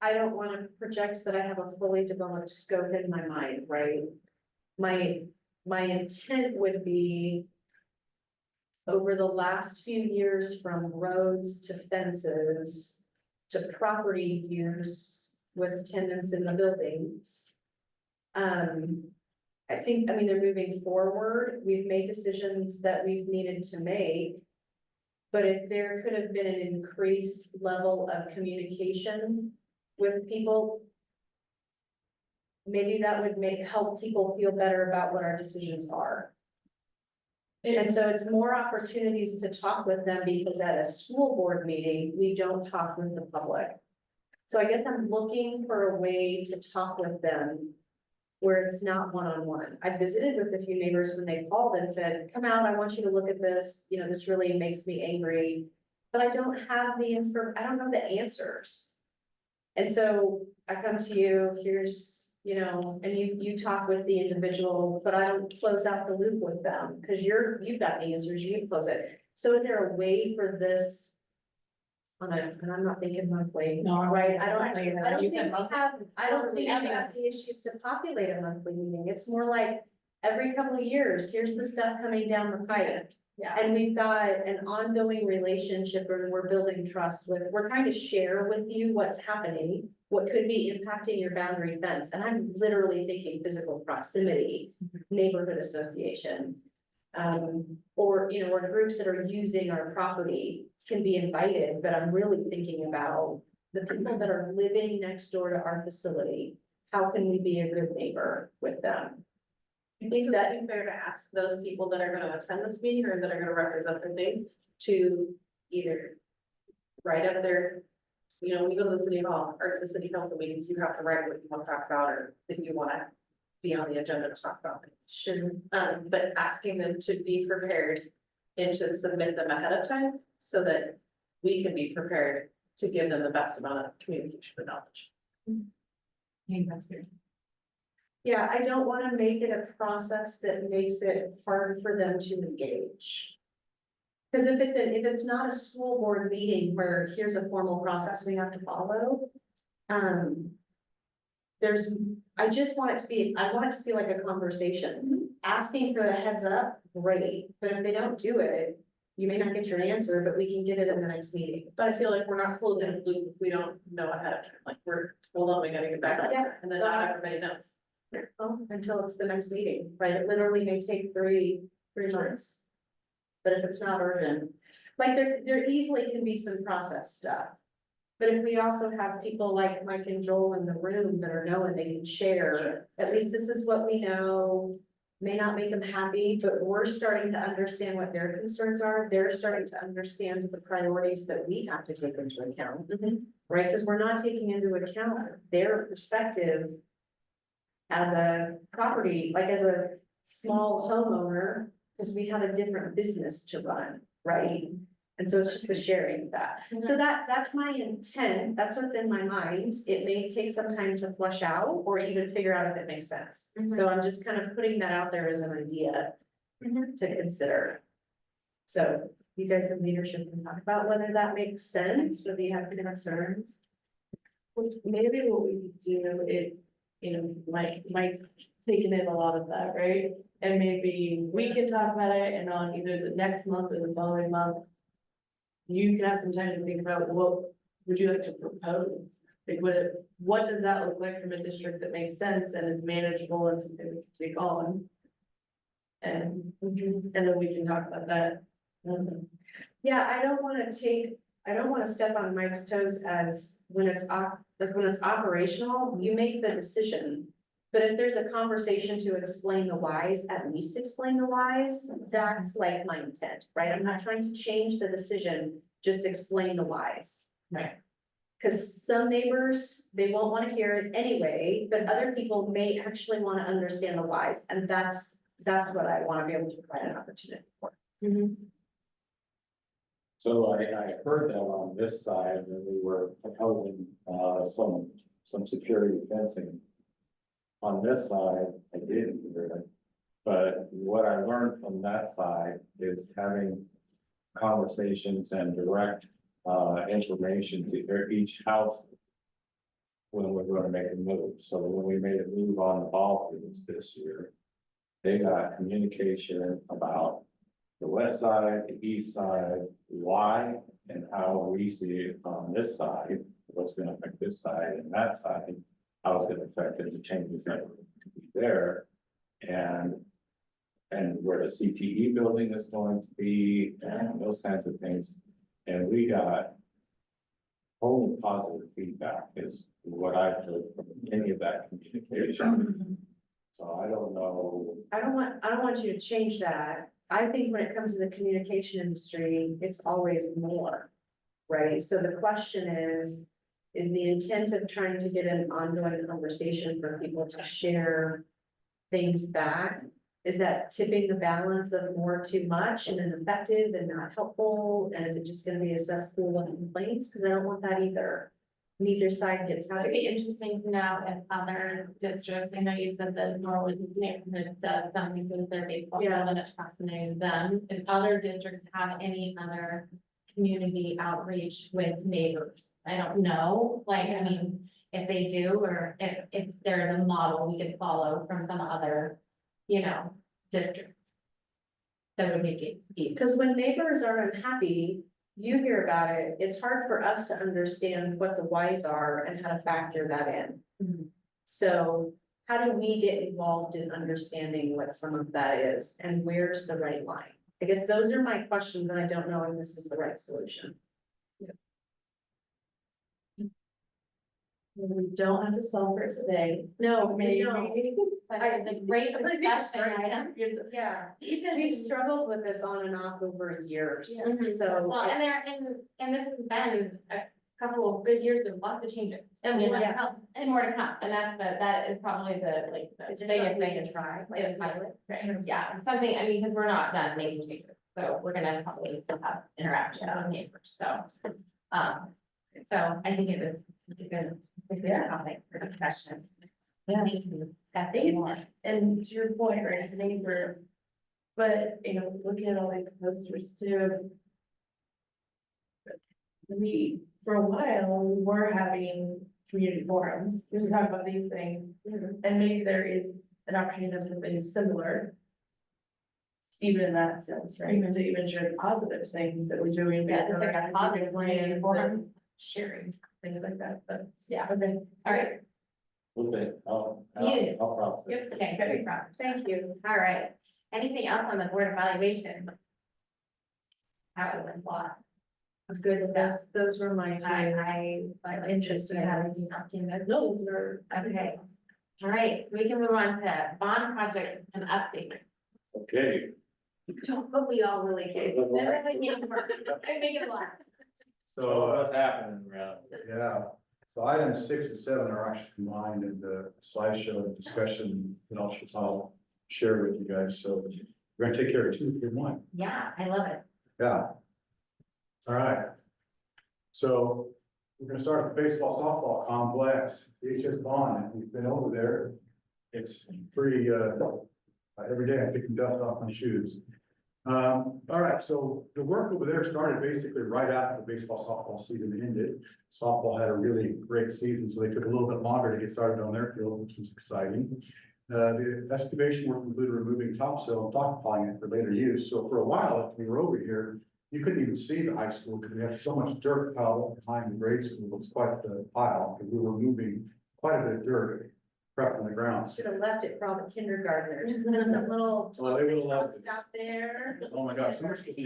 I don't want to project that I have a fully developed scope in my mind, right? My intent would be over the last few years, from roads to fences to property use with tenants in the buildings. I mean, they're moving forward. We've made decisions that we've needed to make. But if there could have been an increased level of communication with people, maybe that would help people feel better about what our decisions are. And so it's more opportunities to talk with them, because at a school board meeting, we don't talk with the public. So I guess I'm looking for a way to talk with them where it's not one-on-one. I visited with a few neighbors when they called and said, come out, I want you to look at this, you know, this really makes me angry. But I don't have I don't know the answers. And so I come to you, here's, you know, and you talk with the individual, but I don't close out the loop with them, because you've got the answers, you close it. So is there a way for this? And I'm not thinking monthly. No, Right, I don't think You we said monthly. have the issues to populate a monthly meeting. It's more like every couple of years, here's the stuff coming down the pipe. Yeah. And we've got an ongoing relationship where we're building trust we're trying to share with you what's happening, what could be impacting your boundary fence. And I'm literally thinking physical proximity, neighborhood association. Or, you know, or groups that are using our property can be invited, but I'm really thinking about the people that are living next door to our facility. How can we be a good neighbor with them? I think that'd be fair to ask those people that are gonna attend this meeting or that are gonna represent their things to either write up their, you know, when you go to the city hall or the city council meetings, you have to write what you want to talk about or if you wanna be on the agenda to talk about things. Sure. But asking them to be prepared and to submit them ahead of time so that we can be prepared to give them the best amount of communication and knowledge. I think that's good. Yeah, I don't want to make it a process that makes it hard for them to engage. Because if it's not a school board meeting where here's a formal process we have to follow. I just want it to be, I want it to feel like a conversation. Asking for the heads up, great, but if they don't do it, you may not get your answer, but we can get it in the next meeting. But I feel like we're not closing the loop if we don't know ahead of time, like hold on, we gotta get back on Yeah. track, and then not everybody knows. Oh, until it's the next meeting, right? It literally may take three months. But if it's not urgent, like there easily can be some process stuff. But if we also have people like Mike and Joel in the room that are knowing they can share, at least this is what we know. May not make them happy, but we're starting to understand what their concerns are. They're starting to understand the priorities that we have to take into account. Right, because we're not taking into account their perspective. As a property, like as a small homeowner, because we have a different business to run, right? And so it's just the sharing of that. So that's my intent, that's what's in my mind. It may take some time to flush out or even figure out if it makes sense. So I'm just kind of putting that out there as an idea to consider. So you guys in leadership can talk about whether that makes sense, whether you have any concerns. Maybe what we could do is, you know, Mike's taking in a lot of that, right? And maybe we can talk about it and on either the next month or the following month. You can have some time to think about what would you like to propose? Like what does that look like from a district that makes sense and is manageable and something we can take on? And then we can talk about that. Yeah, I don't want to step on Mike's toes as when it's operational, you make the decision. But if there's a conversation to explain the whys, at least explain the whys, that's like my intent, right? I'm not trying to change the decision, just explain the whys. Right. Because some neighbors, they won't want to hear it anyway, but other people may actually want to understand the whys, and that's what I want to be able to provide an opportunity for. So I heard that on this side, when we were proposing, some security fencing. On this side, I didn't hear it, but what I learned from that side is having conversations and direct, information to each house when we're going to make a move. So when we made a move on the ball fields this year, they got communication about the west side, the east side, why and how we see it on this side, what's gonna affect this side and that side, how it's gonna affect the changes that are to be there. And where the CTE building is going to be and those kinds of things. And we got only positive feedback is what I've heard from any of that communication. So I don't know. I don't want you to change that. I think when it comes to the communication industry, it's always more. Right? So the question is the intent of trying to get an ongoing conversation for people to share things back? Is that tipping the balance of more too much and ineffective and not helpful? And is it just gonna be a cesspool of complaints? Cause I don't want that either. Neither side gets It'd happy. be interesting to know if other districts, I know you said that Norwood neighborhood does something with their baseball field and it's fascinating them. If other districts have any other community outreach with neighbors, I don't know, like, I mean, if they do, or if there's a model we could follow from some other, district. That would make it easy. Because when neighbors are unhappy, you hear about it, it's hard for us to understand what the whys are and how to factor that in. Mhm. So how do we get involved in understanding what some of that is and where's the right line? I guess those are my questions and I don't know if this is the right solution. We don't have to solve it today. No, we Maybe. don't. But it's a great discussion item. Yeah, Even. we've struggled with this on and off over years, Mhm. so. Well, and this has been a couple of good years of lots of changes. And more to Yeah, come. And more to come, and that is probably the, like, the It's biggest something thing to to try. try, like, pilot, right? Yeah, something, I mean, because we're not done making changes, so we're gonna probably have interaction with neighbors, so. So I think it's a good topic for discussion. Yeah. Thank you. Got it more. And to your point, right, the neighbor, but, looking at all these posters too. We, for a while, we were having community forums, to talk about these things, and maybe there is an opportunity to have something similar. Even in that sense, right, to even share the positive things that we're doing. Yeah, just like a positive plan, forum, sharing. things like that, but, Yeah. okay. All right. Okay, Yes. I'll process. Okay, good, thank you. All right. Anything else on the board evaluation? That was a lot. Good stuff. Those were my two. I'm interested in having something that Those are. Okay. All right, we can move on to bond project and update. Okay. But we all really care. I make it a lot. So what's happening around? Yeah, so items 6 and 7 are actually combined in the slideshow discussion that I'll share with you guys, so we're gonna take care of 2 in 1. Yeah, I love it. Yeah. All right. So we're gonna start with baseball softball complex, HS Bond, if you've been over there, it's pretty, every day I'm picking dust off my shoes. All right, so the work over there started basically right after the baseball softball season ended. Softball had a really great season, so they took a little bit longer to get started on their field, which was exciting. The excavation work included removing topsoil and stockpiling it for later use. So for a while, if we were over here, you couldn't even see the high school because we had so much dirt piled up behind the grade school. It was quite the pile, because we were moving quite a bit of dirt prepped on the ground. Should have left it for all the kindergartners, the little. Well, they would have loved it. Out there. Oh my gosh, so much kids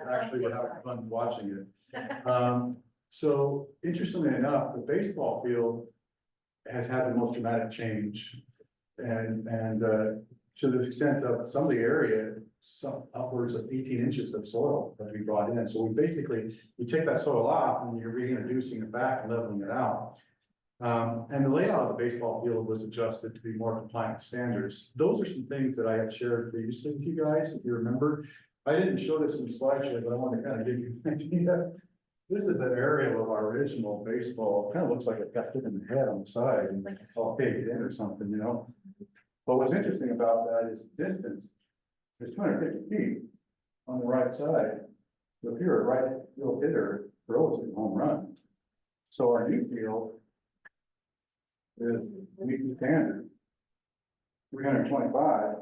actually were having fun watching it. So interestingly enough, the baseball field has had the most dramatic change. And to the extent of some of the area, some upwards of 18 inches of soil that we brought in. So we take that soil off and you're reintroducing it back and leveling it out. And the layout of the baseball field was adjusted to be more compliant with standards. Those are some things that I had shared previously with you guys, if you remember. I didn't show this in the slideshow, but I want to kind of give you an idea. This is an aerial of our original baseball. It kind of looks like it got hit in the head on the side and it's all caved in or something, But what's interesting about that is the distance. There's 250 feet on the right side. So if you're a right field hitter, throws it home run. So our new field is meeting standard. 325,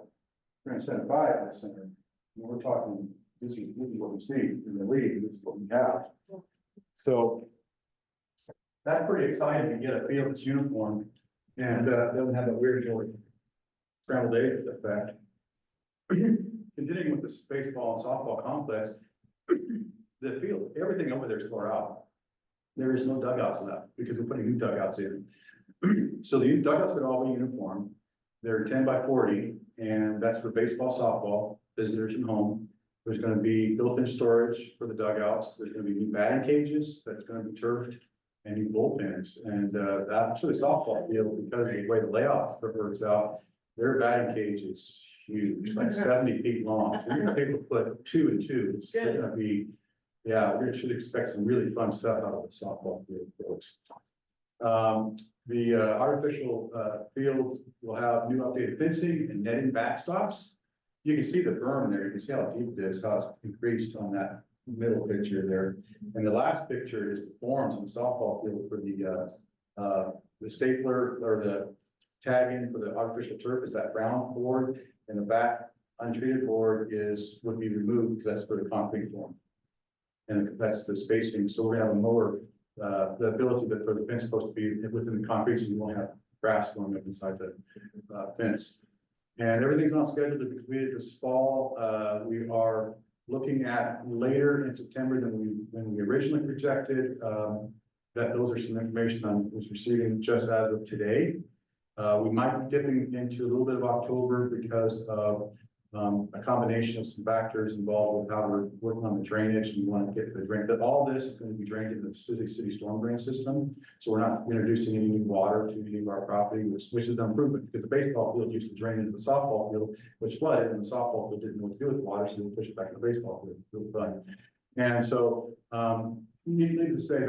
375 in the center. And we're talking, this is what we see in the league, this is what we have. So that's pretty exciting to get a field that's uniform and doesn't have that weird scrambled eggs effect. Continuing with the baseball and softball complex, the field, everything over there is tore out. there is no dugouts left because we're putting new dugouts in. So the new dugouts would all be uniform. They're 10 by 40, and that's for baseball, softball, visitors and home. There's gonna be built-in storage for the dugouts. There's gonna be new batting cages that's gonna be turfed and new bullpens. And actually softball field, because of the way the layout works out, their batting cage is huge, like 70 feet long. So you're gonna be able to put 2 and 2. It's gonna be, yeah, we should expect some really fun stuff out of the softball field, folks. The artificial field will have new updated fencing and netting backstops. You can see the berm there. You can see how deep it is, how it's increased on that middle picture there. And the last picture is the forms on the softball field for the stapler or the tagging for the artificial turf is that brown board, and the back untreated board would be removed because that's for the concrete form. And that's the spacing. So we're gonna have a mower, the ability that for the fence supposed to be within the concrete, so you won't have grass going up inside the fence. And everything's on schedule to be completed this fall. We are looking at later in September than we originally projected. That those are some information I was receiving just as of today. We might be dipping into a little bit of October because of a combination of some factors involved with how we're working on the drainage, and we want to get the drain, but all this is going to be drained in the city storm drain system. So we're not introducing any new water to any of our property, which is an improvement, because the baseball field used to drain into the softball field, which flooded, and the softball field didn't know what to do with water, so we pushed it back to the baseball field. Really fun. And so, needless to say,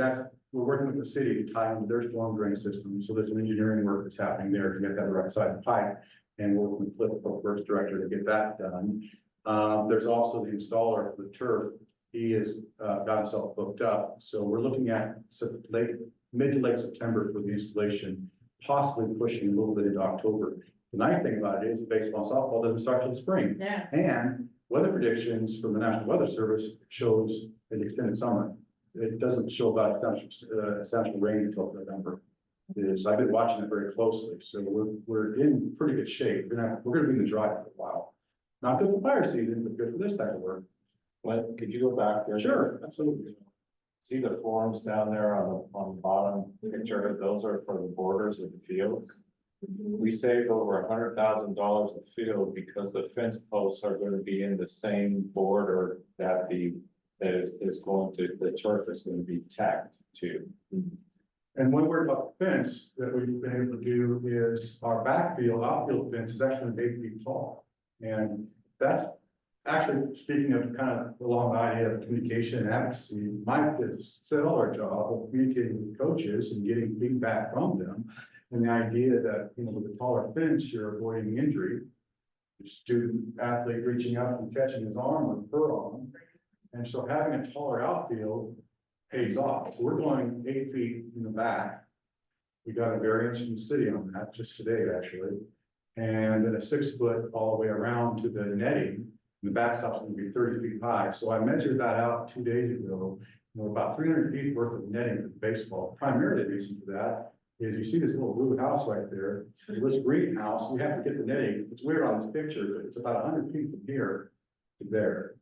we're working with the city to tie into their storm drain system. So there's an engineering work that's happening there to get that right side of the pipe. And we're working with Cliff, the works director, to get that done. There's also the installer for the turf. He has got himself booked up. So we're looking at mid to late September for the installation, possibly pushing a little bit into October. The nice thing about it is baseball and softball doesn't start till spring. Yeah. And weather predictions from the National Weather Service shows an extended summer. It doesn't show about essential rain until November. I've been watching it very closely, so we're in pretty good shape. We're gonna be in the dry for a while. Not good for fire season, but good for this type of work. Well, could you go back there? Sure, absolutely. See the forms down there on the bottom picture, those are for the borders of the fields. We saved over $100,000 a field because the fence posts are going to be in the same border that is going to, the turf is going to be tacked to. And one word about the fence that we've been able to do is our outfield fence is actually 8 feet tall. And that's actually, speaking of kind of along the idea of communication and advocacy, my business said all our job of communicating with coaches and getting feedback from them. And the idea that, with a taller fence, you're avoiding injury. The student athlete reaching out and catching his arm or her arm. And so having a taller outfield pays off. So we're going 8 feet in the back. We got a variance from the city on that just today, actually. And then a 6 foot all the way around to the netting. And the backstop's gonna be 30 feet high. So I measured that out 2 days ago. About 300 feet worth of netting for baseball. Primarily the reason for that is you see this little blue house right there. This greenhouse, we have to get the netting. It's weird on this picture, but it's about 100 feet from here to there.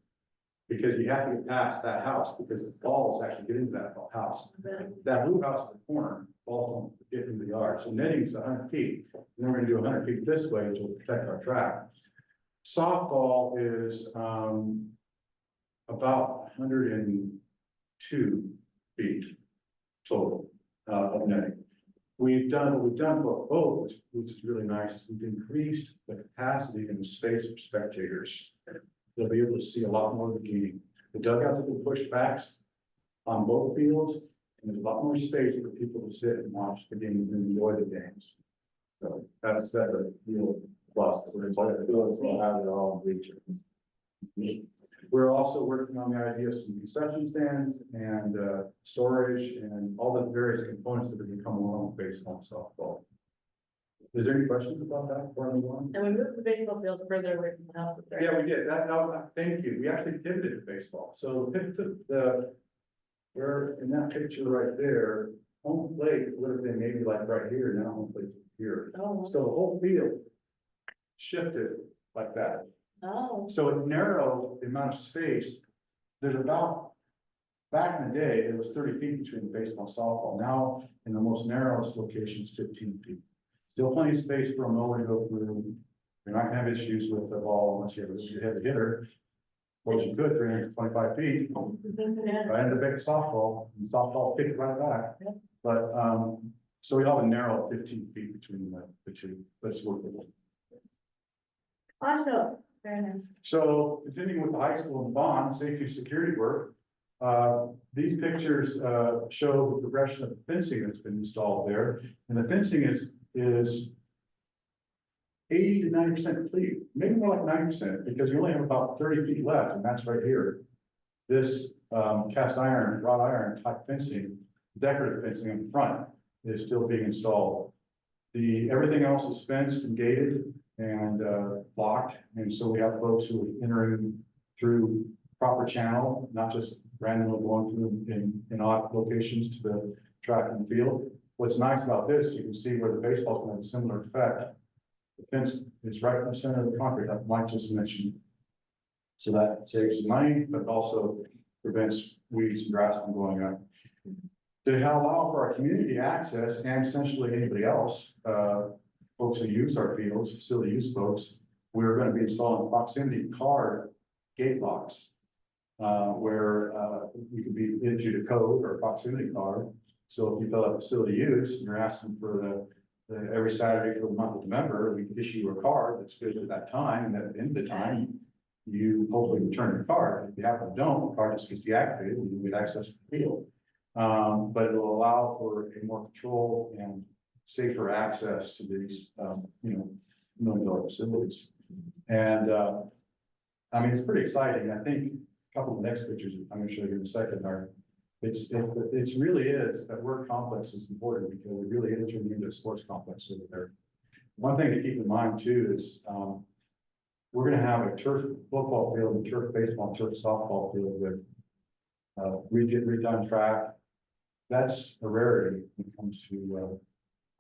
Because you have to get past that house, because the balls actually get into that house. That blue house in the corner, balls don't get into the yard. So netting's 100 feet, and then we're gonna do 100 feet this way, which will protect our track. Softball is about 102 feet total of netting. What we've done for both, which is really nice, is we've increased the capacity and the space of spectators. They'll be able to see a lot more of the game. The dugouts have been pushed back on both fields, and there's a lot more space for people to sit and watch the games and enjoy the games. So that's a real plus. We'll have their own bleacher. We're also working on the idea of some concession stands and storage and all the various components that have come along with baseball and softball. Is there any questions about that before I move on? And we moved the baseball field further away from the house. Yeah, we did. Thank you. We actually pivoted to baseball. So where in that picture right there, home plate would have been maybe like right here, now home plate here. Oh, So the whole field shifted like that. oh. So it narrowed the amount of space. There's about back in the day, it was 30 feet between the baseball and softball. Now, in the most narrowest locations, 15 feet. Still plenty of space for a mower to go through. You're not gonna have issues with the ball unless you have a heavy hitter. Well, you could, 325 feet, right into the big softball, and softball kick it right back. But, so we have a narrow 15 feet between the two, but it's workable. Awesome, very nice. So continuing with the high school and bond, safety security work. These pictures, show the progression of the fencing that's been installed there. And the fencing is 80 to 90% complete, maybe more like 90%, because you only have about 30 feet left, and that's right here. This, cast iron, wrought iron type fencing, decorative fencing in front is still being installed. Everything else is fenced and gated and, locked, and so we have folks who are entering through proper channel, not just randomly going through in odd locations to the track and field. What's nice about this, you can see where the baseball's going to have a similar effect. The fence is right in the center of the concrete, that Mike just mentioned. So that saves money, but also prevents weeds and grass from going up. To allow for our community access and essentially anybody else, folks who use our fields, facility use folks, we're going to be installing proximity card gate locks. Where we could be issued a code or a proximity card. So if you fill out facility use, and you're asking for the every Saturday for the month of November, we issue you a card that's good at that time, and at the end of the time, you hopefully return your card. If you happen to don't, the card just gets deactivated, and you get access to the field. But it will allow for a more controlled and safer access to these, million-dollar facilities. And I mean, it's pretty exciting. I think a couple of the next pictures I'm going to show you in a second are, it's really is, that word complex is important because it really is turning into a sports complex over there. One thing to keep in mind too is, we're going to have a turf football field, a turf baseball, and turf softball field with redone track. That's a rarity when it comes to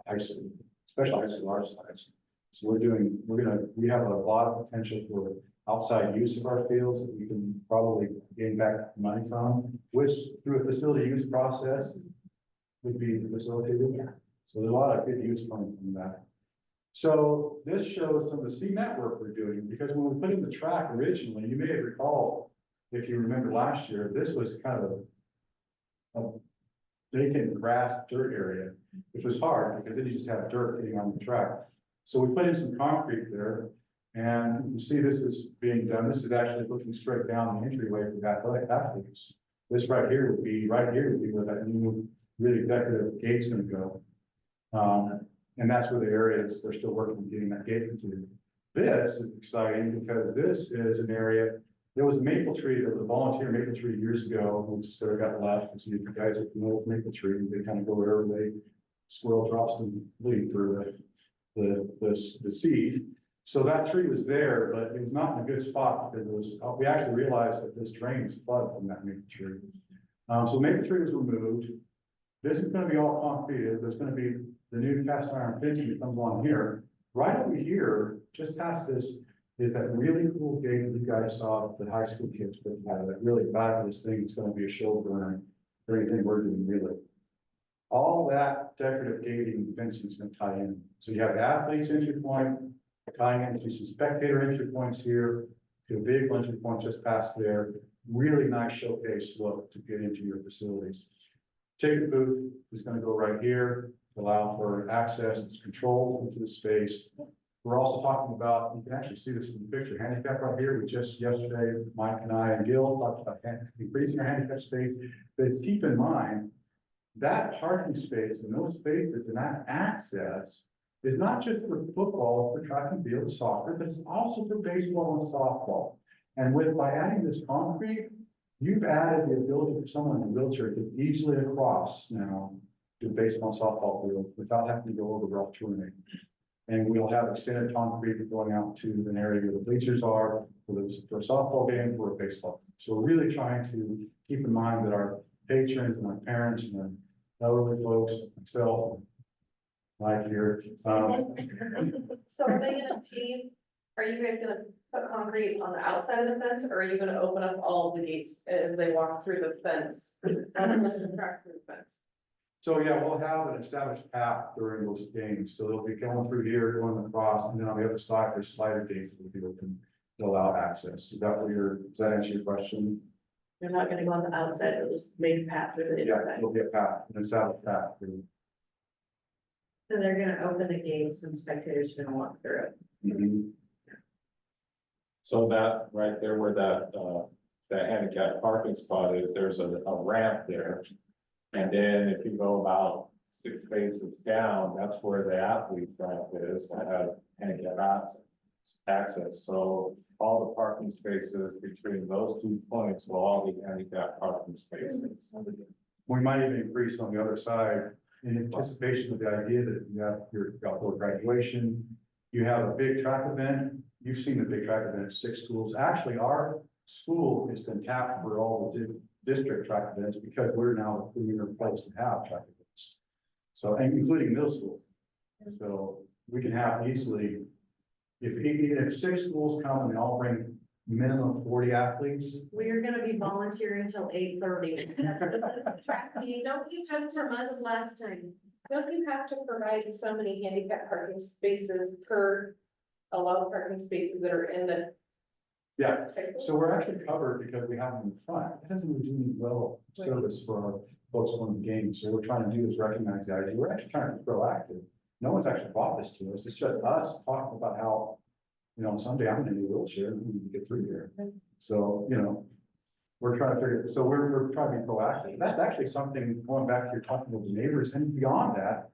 high school, especially high school our size. So we have a lot of potential for outside use of our fields that we can probably gain back money from, which through a facility use process would be facilitated. Yeah. So there's a lot of good use coming from that. So this shows some of the CMAT work we're doing, because when we put in the track originally, you may have recalled, if you remember last year, this was kind of a vacant grass dirt area, which was hard because then you just have dirt getting on the track. So we put in some concrete there. And you can see this is being done. This is actually looking straight down the entryway for the athletic athletes. This right here would be where that new really decorative gate's gonna go. And that's where the area is. They're still working on getting that gate into. This is exciting because this is an area, there was a maple tree, there was a volunteer maple tree years ago, which sort of got left. And so you guys at the North Maple Tree, they kind of go wherever squirrel drops some leaf for the seed. So that tree was there, but it was not in a good spot because we actually realized that this drain is flooded from that maple tree. So maple tree was removed. This is going to be all concrete. There's going to be the new cast iron fencing that comes along here. Right over here, just past this, is that really cool gate that you guys saw the high school kids put together. That really fabulous thing. It's going to be a show burner for anything we're doing really. All that decorative gating and fencing is going to tie in. So you have the athletes entry point, tying into some spectator entry points here, to a vehicle entry point just past there. Really nice showcase look to get into your facilities. Ticket booth is going to go right here to allow for access that's controlled into the space. We're also talking about, you can actually see this in the picture, handicap right here. We just yesterday, Mike and I and Gil talked about increasing our handicap space. But keep in mind that parking space and those spaces and that access is not just for football, for track and field, soccer, but it's also for baseball and softball. And by adding this concrete, you've added the ability for someone in a wheelchair to easily cross now to baseball and softball field without having to go over rough terrain. And we'll have extended concrete going out to an area where the bleachers are, for a softball game, for a baseball. So we're really trying to keep in mind that our patrons and our parents and our elderly folks, myself, Mike here. So are they gonna pave, are you guys gonna put concrete on the outside of the fence, or are you gonna open up all of the gates as they walk through the fence? And let them track through the fence? So, yeah, we'll have an established path during those games, so they'll be going through here, going across, and then on the other side, there's slider gates that will be open to allow access. Is that what does that answer your question? They're not gonna go on the outside, they'll just make a path through the Yeah, inside. it'll be a path, an established path through. So they're gonna open the gates and spectators are gonna walk through it. Mhm. So that, right there where that handicap parking spot is, there's a ramp there. And then if you go about 6 spaces down, that's where the athlete ramp is, that has handicap access. So all the parking spaces between those 2 points will all be handicap parking spaces. We might even increase on the other side in anticipation of the idea that you have your outdoor graduation. You have a big track event. You've seen the big track event at 6 schools. Actually, our school has been tapped for all the district track events because we're now the premier place to have track events. So, and including middle school. So we can have easily, if 6 schools come and they all bring minimum 40 athletes, We are gonna be volunteering till 8:30. Track meet, don't you took from us last time? Don't you have to provide so many handicap parking spaces per a lot of parking spaces that are in the yeah. high school? So we're actually covered because we have them in the front. It doesn't really do any well service for our folks on the game. So what we're trying to do is recognize the idea. We're actually trying to be proactive. No one's actually brought this to us. It's just us talking about how, someday I'm gonna need a wheelchair and we need to get through here. So, we're trying to figure, so we're trying to be proactive. That's actually something, going back to your talking with the neighbors and beyond that,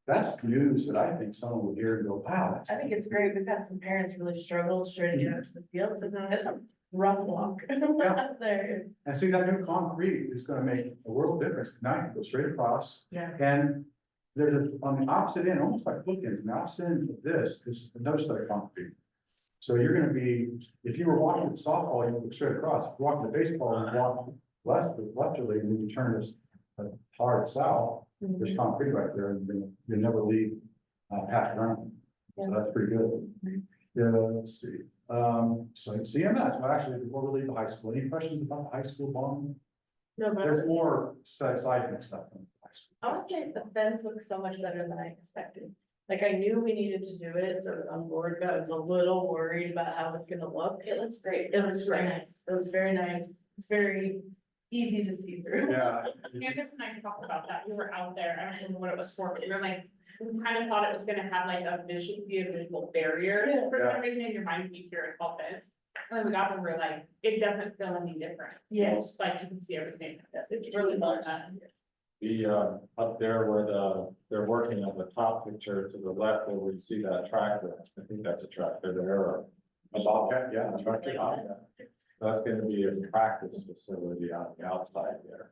that's news that I think someone will hear and go, wow, that's I think it's great, we've had some parents really struggle to try to get out to the fields, and it's a rough walk out there. And see, that new concrete is gonna make a world of difference. Now you can go straight across. Yeah. And on the opposite end, almost like bookends, the opposite end of this is another set of concrete. So you're gonna be, if you were walking to softball, you would go straight across. If you're walking to baseball, you walk westerly, and then you turn this hard south. There's concrete right there, and you never leave past ground. So that's pretty good. Yeah, let's see. So CMS, well, actually, before we leave the high school, any questions about the high school bond? No, but There's more seismic stuff in the high school. I would say the fence looks so much better than I expected. Like, I knew we needed to do it, so I was on board, but I was a little worried about how it's gonna look. It looks great. It looks very nice. It looks very nice. It's very easy to see through. Yeah. Candace and I talked about that, we were out there, I don't remember what it was for, but we were like, we kind of thought it was gonna have like a visual barrier. Yeah. For some reason in your mind, you hear it's all fence, and then we got there, we were like, it doesn't feel any different. Yeah. It's just like you can see everything, it's really well done. Up there where they're working on the top picture to the left, where you see that tractor, I think that's a tractor there, or A bobcat, yeah, a tractor, that's gonna be a practice facility on the outside there.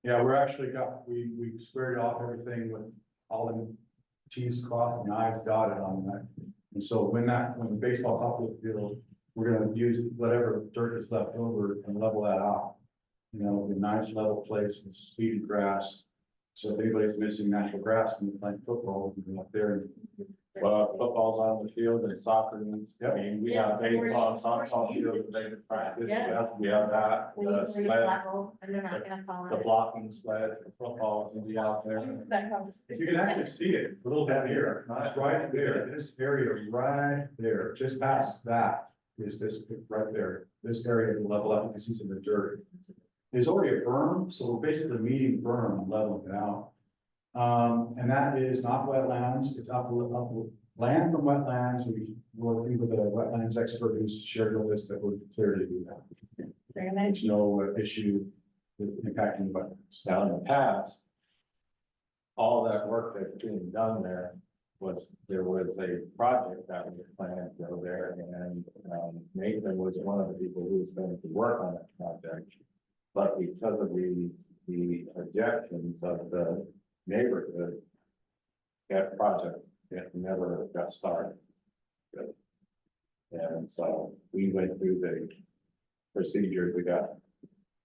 Yeah, we're actually we squared off everything with all the T's crossed and I's dotted on that. And so when the baseball's off the field, we're gonna use whatever dirt is left over and level that out. A nice level place with speedy grass. So if anybody's missing natural grass and they're playing football, we can go up there and. Football's on the field and soccer, I mean, we have baseball, softball field, they can practice, Yeah. we have that, We the need to sled, level, and they're not gonna fall the in. blocking sled, for football can be out there. That conversation. You can actually see it a little bit here, it's right there, this area right there, just past that is this right there. This area will level up, you can see some of the dirt. There's already a berm, so we're basically meeting berm and leveling it out. And that is not wetlands, it's up land from wetlands. We working with a wetlands expert who's shared with us that would clearly do that. There's no issue with impacting wetlands. Now, in the past, all that work that's being done there was a project that was planned to go there, and Nathan was one of the people who was going to work on that project. But because of the objections of the neighborhood, that project never got started. And so we went through the procedures, we got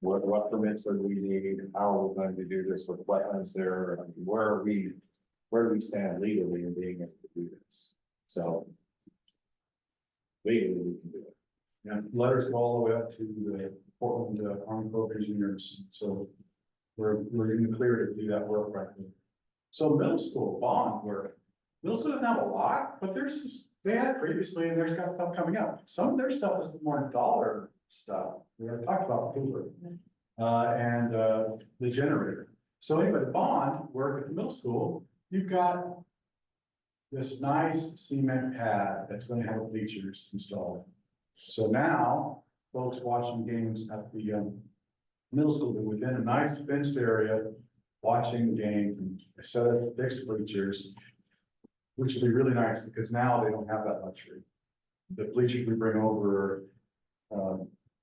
what permits would we need, how are we going to do this with wetlands there, and where do we stand legally in being able to do this? So legally we can do it. And letters go all the way up to the Portland Army Corps of Engineers, so we're in the clear to do that work right now. So middle school bond work, middle school doesn't have a lot, but they had previously, and there's got stuff coming up. Some of their stuff is more dollar stuff, we already talked about Cooper. And the generator. So anyway, bond work at the middle school, you've got this nice cement pad that's gonna have bleachers installed. So now, folks watching games at the middle school, they're within a nice fenced area, watching the game, a set of fixed bleachers, which would be really nice, because now they don't have that luxury. The bleachers we bring over,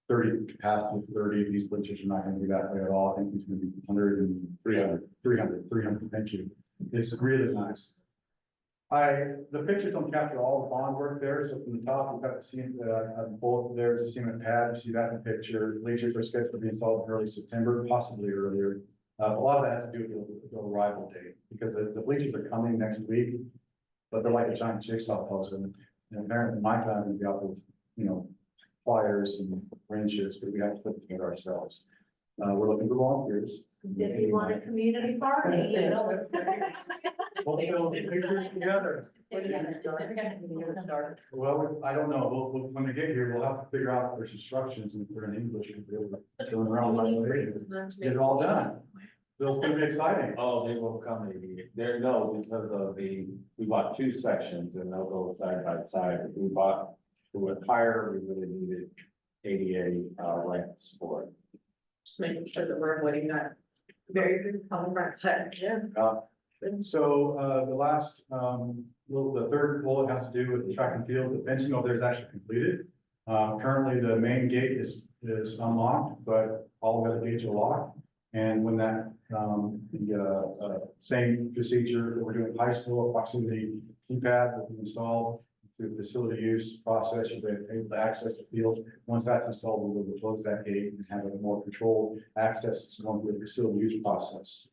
30 capacity, 30, these bleachers are not gonna be that way at all, I think it's gonna be 100 and 300, thank you. It's really nice. The pictures don't capture all the bond work there, so from the top, we've got the cement, bullet, there's a cement pad, you see that in the picture. Bleachers are scheduled to be installed in early September, possibly earlier. A lot of that has to do with the arrival date, because the bleachers are coming next week, but they're like a giant jigsaw puzzle, and apparently Mike and I will be out with, pliers and wrenches that we have to put together ourselves. We're looking for volunteers. If you want a community party, you know. We'll build pictures together. Well, I don't know, when they get here, we'll have to figure out if there's instructions, and if they're in English, we'll be able to go around right away and get it all done. So it's gonna be exciting. Oh, they will come, there, no, because of we bought two sections and they'll go side by side. If we bought, we went higher, we really needed ADA, ramps for it. Just making sure that we're avoiding that very good common right side. Yeah. And so, the last, the third bullet has to do with the track and field. The fencing over there is actually completed. Currently, the main gate is unlocked, but all the other gates are locked. And when that, same procedure that we're doing at high school, proximity keypad will be installed through the facility use process, you'll be able to access the field. Once that's installed, we'll be able to close that gate and have a more controlled access to going through the facility use process.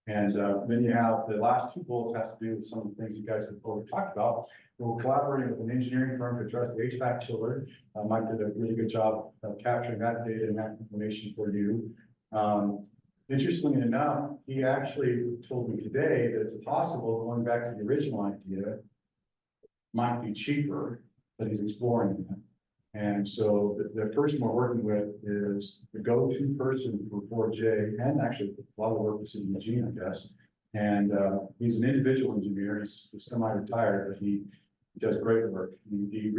And then you have the last two bullets has to do with some of the things you guys have already talked about. We're collaborating with an engineering firm to address the HVAC chiller. Mike did a really good job of capturing that data and that information for you. Interestingly enough, he actually told me today that it's possible, going back to the original idea, might be cheaper, but he's exploring that. And so the person we're working with is the go-to person for 4J, and actually a lot of the work is in Eugene, I guess. And he's an individual engineer, he's semi-retired, but he does great work. He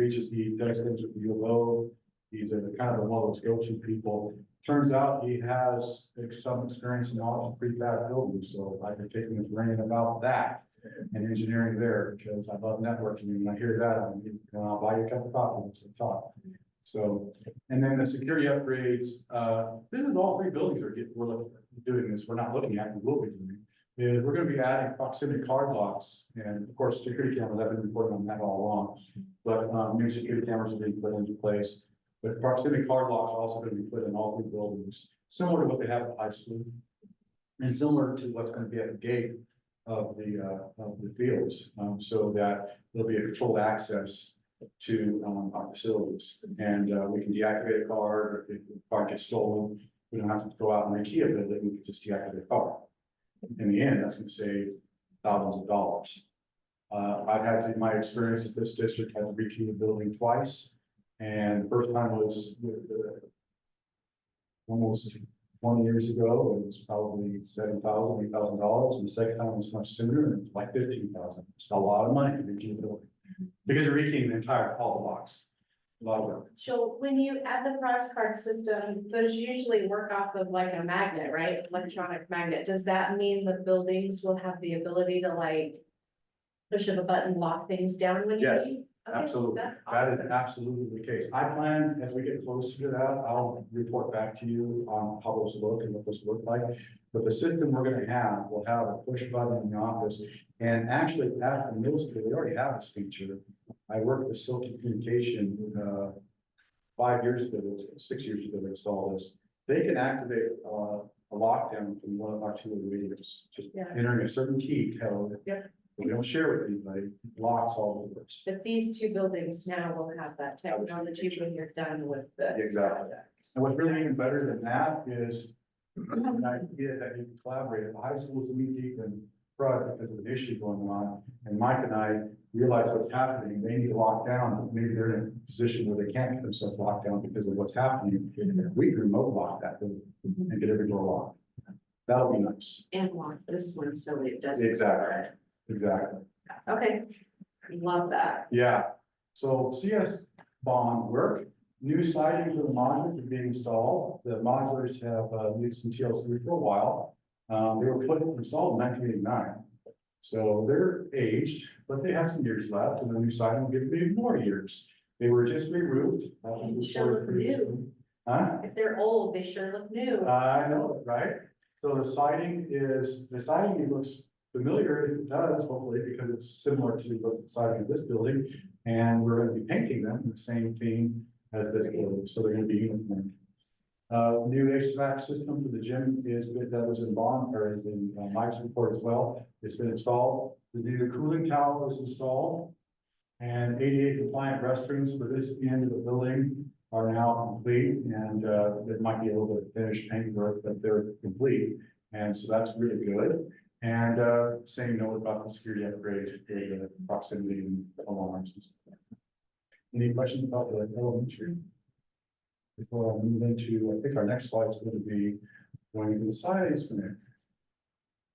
does things with the ULO. He's a kind of one of those go-to people. Turns out he has some experience in knowledge of prefab buildings, so I've been taking his reign about that and engineering there, because I love networking, and when I hear that, I'll buy you a cup of coffee, let's talk. So, and then the security upgrades, this is all three buildings we're doing this, we're not looking at, we will be doing. Is we're gonna be adding proximity card locks, and of course, security cameras, I've been reporting on that all along. But new security cameras are being put into place, but proximity card locks are also gonna be put in all three buildings, similar to what they have at high school. And similar to what's gonna be at the gate of the fields, so that there'll be a controlled access to our facilities, and we can deactivate a card, or if the card gets stolen, we don't have to go out and rekey it, we can just deactivate a card. In the end, that's going to save thousands of dollars. I've had, in my experience at this district, had to rekey the building twice, and the first time was almost 20 years ago, it was probably $7,000, $8,000, and the second time was much sooner, and it's like $15,000. It's a lot of money to rekey the building, because you're rekeying all the locks. A lot of work. So when you add the cross card system, those usually work off of like a magnet, right? Electronic magnet. Does that mean the buildings will have the ability to like push of a button, lock things down when you Yes. leave? Okay, Absolutely, that's that is awesome. absolutely the case. I plan, as we get closer to that, I'll report back to you on how those look and what those look like. But the system we're gonna have will have a push button in the office, and actually at the middle school, we already have this feature. I worked with Silky Communication 5 years ago, 6 years ago, they installed this. They can activate a lockdown from one of our two radios, just Yeah. entering a certain key code. Yep. We don't share with anybody, locks all the doors. But these two buildings now will have that technology when you're done with this. Exactly. project. And what's really even better than that is an idea that you can collaborate. The high school's knee deep in fraud because of an issue going on. And Mike and I realize what's happening. They need to lock down. Maybe they're in a position where they can't get themselves locked down because of what's happening. We can remote lock that building and get every door locked. That'll be nice. And lock this one so it doesn't. Exactly. Exactly. Okay, love that. Yeah. So CS bond work, new siding for the modulars are being installed. The modulars have used some TLC for a while. They were installed in 1989. So they're aged, but they have some years left, and the new siding will give them even more years. They were just re-roofed. Sure look new. Huh? If they're old, they sure look new. I know, right? So the siding it looks familiar, it does, hopefully, because it's similar to the siding of this building. And we're gonna be painting them the same theme as this building, so they're gonna be uniform. New HVAC system for the gym that was in bond, or is in Mike's report as well. It's been installed. The new cooling tower was installed. And ADA compliant restrooms for this end of the building are now complete, and there might be a little bit of finished paintwork, but they're complete. And so that's really good. And same note about the security upgrade, the proximity and alarms and stuff. Any questions about the elementary? Before I move into, I think our next slide is going to be going into the science connect.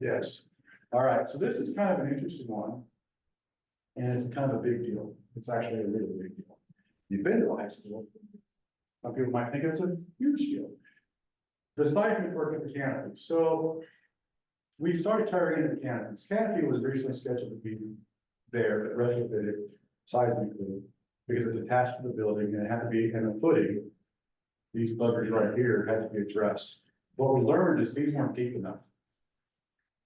Yes. All right. So this is kind of an interesting one. And it's kind of a big deal. It's actually a really big deal. You've been to high school. Some people might think it's a huge deal. The seismic work at the canopy. So we started tearing into the canopies. Canopy was originally scheduled to be there, but retrofitted seismically because it's attached to the building and it has to be in a footing. These buggers right here had to be addressed. What we learned is these weren't deep enough.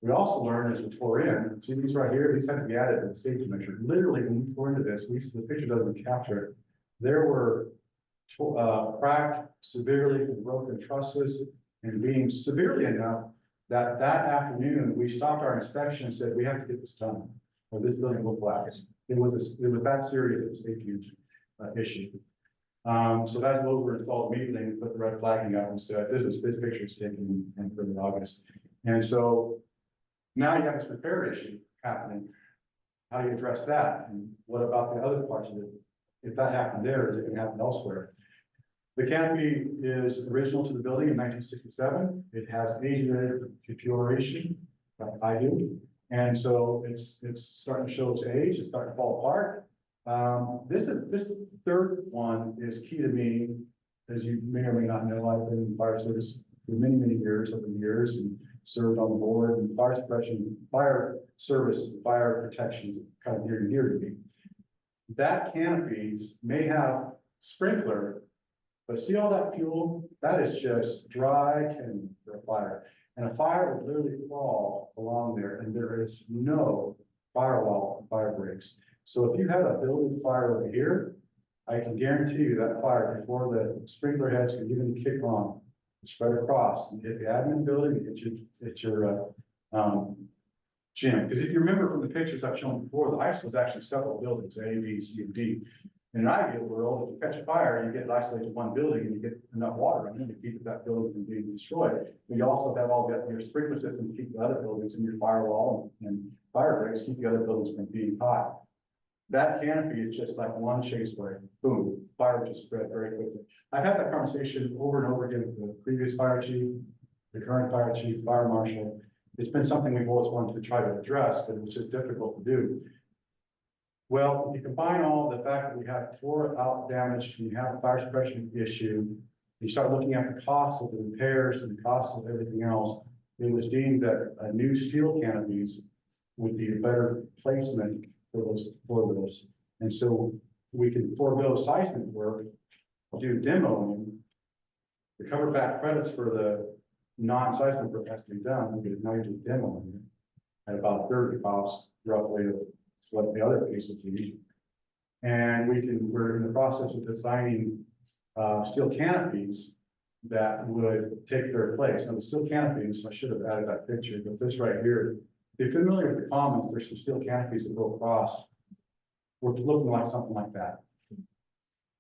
We also learned as we tore in, see these right here, these had to be added to the safety measure. Literally, when we tore into this, the picture doesn't capture it. There were cracked, severely broken trusses and beams severely enough that afternoon, we stopped our inspection and said, we have to get this done, or this building will collapse. It was that serious of a safety issue. So that those were installed immediately, and we put the red flagging up and said, this picture is taken in August. And so now you have this repair issue happening. How do you address that? And what about the other parts of it? If that happened there, is it going to happen elsewhere? The canopy is original to the building in 1967. It has age-related deterioration, like I do. And so it's starting to show its age, it's starting to fall apart. This third one is key to me. As you may or may not know, I've been in fire service for many, many years, over the years, and served on the board, and fire suppression, fire service, fire protection is kind of near and dear to me. That canopies may have sprinkler, but see all that fuel? That is just dry and for a fire. And a fire would literally crawl along there, and there is no firewall for fire breaks. So if you had a building fire over here, I can guarantee you that fire, before the sprinkler heads can even kick on, spread across and hit the admin building, hit your gym. Because if you remember from the pictures I've shown before, the high school is actually several buildings, A, B, C, and D. In an ideal world, if you catch a fire, you get it isolated to one building and you get enough water in it to keep that building from being destroyed. But you also have all your sprinkler system to keep the other buildings and your firewall and fire breaks, keep the other buildings from being hot. That canopy is just like one chase spray, boom, fire just spread very quickly. I've had that conversation over and over again with the previous fire chief, the current fire chief, fire marshal. It's been something we've always wanted to try to address, but it was just difficult to do. Well, if you combine all the fact that we have tore out damage and you have a fire suppression issue, you start looking at the costs of the repairs and the costs of everything else, it was deemed that new steel canopies would be a better placement for those. And so we can forego seismic work, do demoing, recover back credits for the non-seismic work has to be done, because now you're just demoing it at about a third of the cost roughly of what the other piece would be. And we're in the process of designing steel canopies that would take their place. Now the steel canopies, I should have added that picture, but this right here, if you're familiar with the commons, there's some steel canopies that go across. We're looking like something like that.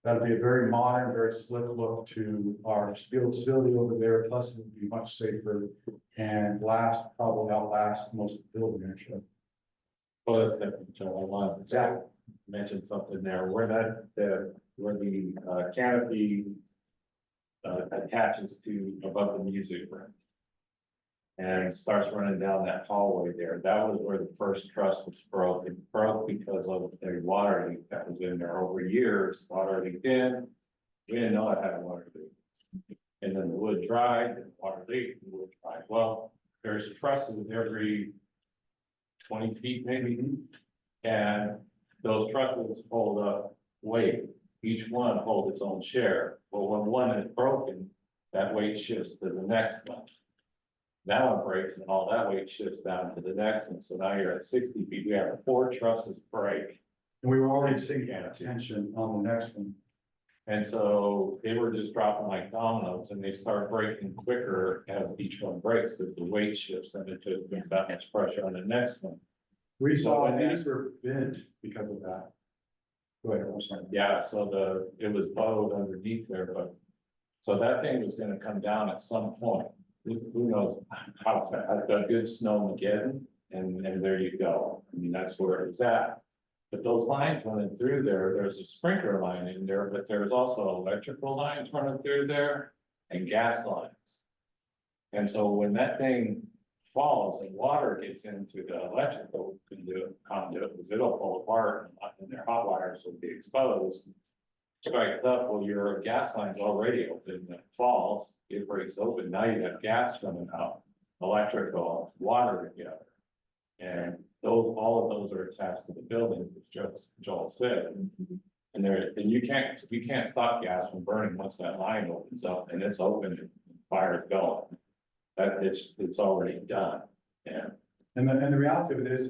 That'd be a very modern, very slick look to our steel facility over there, plus it would be much safer and probably outlast most of the building actually. Well, that's definitely, Joe, I wanted to mention something there, where where the canopy attaches to above the music room. And starts running down that hallway there. That was where the first truss was broken. It broke because of a water leak that was in there over years. Water leaked in. We didn't know it had a water leak. And then the wood dried, and the water leaked, and the wood dried. Well, there's trusses every 20 feet maybe. And those trusses hold up weight. Each one holds its own share. Well, when one is broken, that weight shifts to the next one. Now it breaks and all that weight shifts down to the next one. So now you're at 60 feet. We have 4 trusses break. And we were already seeing tension on the next one. And so they were just dropping like dominoes and they start breaking quicker as each one breaks because the weight shifts and it just puts that much pressure on the next one. We saw when these were bent because of that. Go ahead, I'm sorry. Yeah, so it was bowed underneath there, but so that thing was gonna come down at some point. Who knows how fast, a good snowmageddon, and there you go. I mean, that's where it's at. But those lines running through there's a sprinkler line in there, but there's also electrical lines running through there and gas lines. And so when that thing falls and water gets into the electrical conduit, because it'll fall apart and their hot wires will be exposed. Strikes up, well, your gas line's already open, it falls, it breaks open, now you have gas coming out, electrical, water together. And all of those are attached to the building, as Joel said. And you can't stop gas from burning once that line opens up and it's open and fire's going. It's already done, yeah. And the reality of it is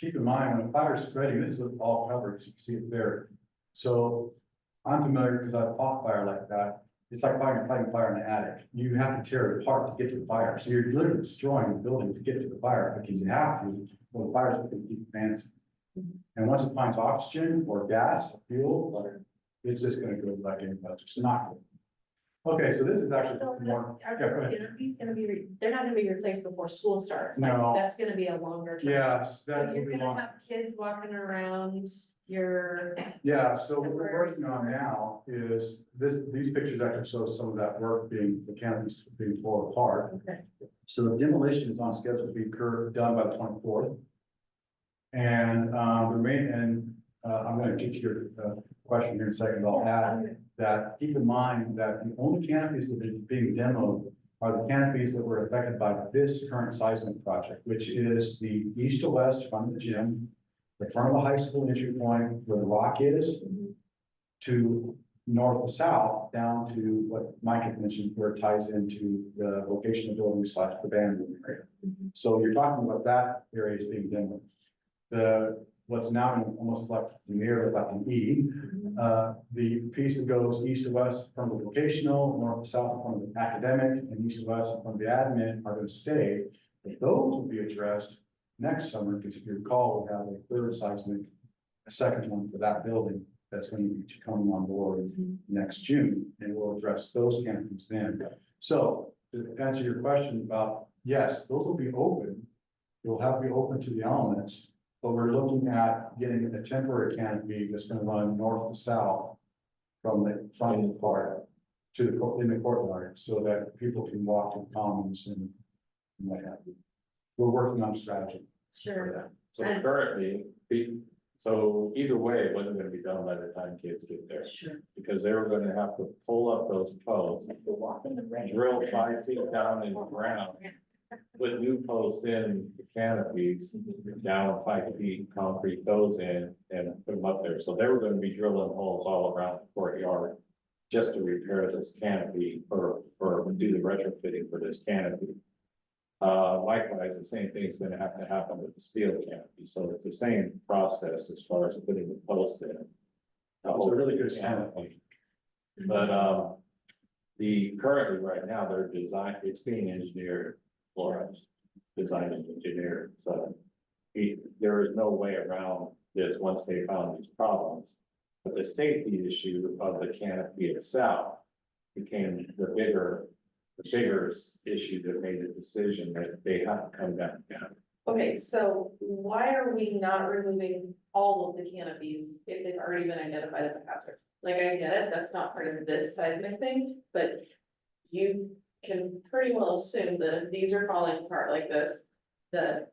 keep in mind, when a fire is spreading, this is all covered, you can see it there. So I'm familiar because I've fought fire like that. It's like fighting fire in the attic. You have to tear it apart to get to the fire. So you're literally destroying the building to get to the fire because you have to, well, the fire's going to keep advancing. And once it finds oxygen or gas, or fuel, or it's just going to go like anything else. It's not good. Okay, so this is actually more. Are Yeah, go those ahead. canopies gonna be, they're not gonna be replaced before school starts, like, No. that's gonna be a longer term. Yes, So that will you're be gonna long. have kids walking around your, Yeah, so what we're temporary working on stores. now is these pictures actually show some of that work the canopies being torn apart. okay, So the demolition is on schedule to be done by the 24th. And, I'm gonna get to your, question here in a second, I'll add that, keep in mind that the only canopies that are being demoed are the canopies that were affected by this current seismic project, which is the east to west from the gym, the front of the high school entry point where the rock is, to north to south, down to what Mike had mentioned, where it ties into the vocational building / the band room area. So you're talking about that area is being demoed. What's now almost like the mirror, like an E, the piece that goes east to west from the vocational, north to south from the academic, and east to west from the admin are going to stay. But those will be addressed next summer, because if you recall, we have a third seismic, a second one for that building that's going to be coming on board next June, and we'll address those canopies then. So to answer your question about, yes, those will be open. You'll have to be open to the elements. But we're looking at getting a temporary canopy that's going to run north to south from the part to in the courtyard, so that people can walk to the commons and what have you. We're working on a strategy for sure. that. So currently, so either way, it wasn't gonna be done by the time kids get there. Sure. Because they were gonna have to pull up those posts, drill 5 feet down in the ground, put new posts in the canopies, down 5 feet, concrete those in, and put them up there. So they were gonna be drilling holes all around the courtyard just to repair this canopy or do the retrofitting for this canopy. Likewise, the same thing is gonna have to happen with the steel canopy, so it's the same process as far as putting the posts in. It's a really good canopy. But, currently right now, they're it's being engineered for us. design engineer, so. There is no way around this once they found these problems. But the safety issue of the canopy itself became the bigger issue that made the decision that they have to come down. Okay, so why are we not removing all of the canopies if they've already been identified as a hazard? Like, I get it, that's not part of this seismic thing, but you can pretty well assume that if these are falling apart like this, that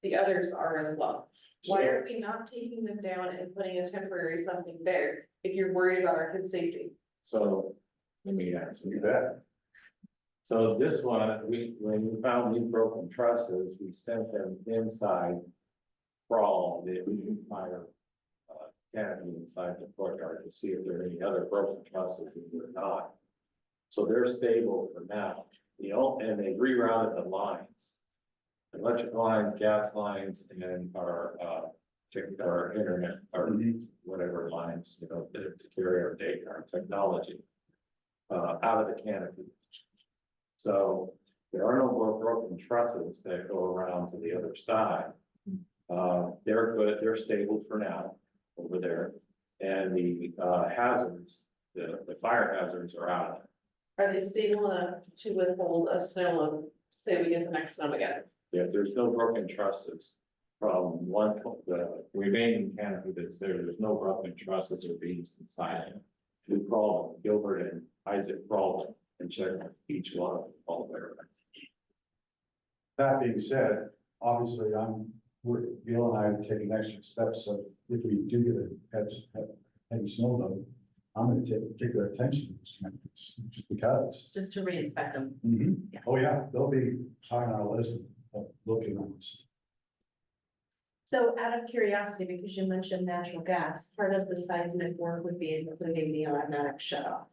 the others are as well. Why are we not taking them down and putting a temporary something there if you're worried about our kids' safety? So, let me answer Do that. that. So this one, when we found these broken trusses, we sent them inside crawl the entire canopy inside the courtyard to see if there are any other broken trusses, and they're not. So they're stable for now, and they rerouted the lines. Electric lines, gas lines, and our internet, or whatever lines, to carry our data, our technology out of the canopy. So there are no more broken trusses that go around to the other side. They're good, they're stable for now over there. And the hazards, the fire hazards are out. Are they stable enough to withhold a snow load, say we get the next snow again? Yeah, there's no broken trusses from the remaining canopy that's there. There's no broken trusses or beams inside it. We crawled them, Gilbert and Isaac crawled them and checked each one of them all the way around. That being said, obviously, Bill and I are taking extra steps, so if we do get a heavy snow load, I'm gonna take particular attention to these campus, just because. Just to re-inspect them. Oh, yeah, they'll be high on our list of looking on this. So out of curiosity, because you mentioned natural gas, part of the seismic work would be including the automatic shut off.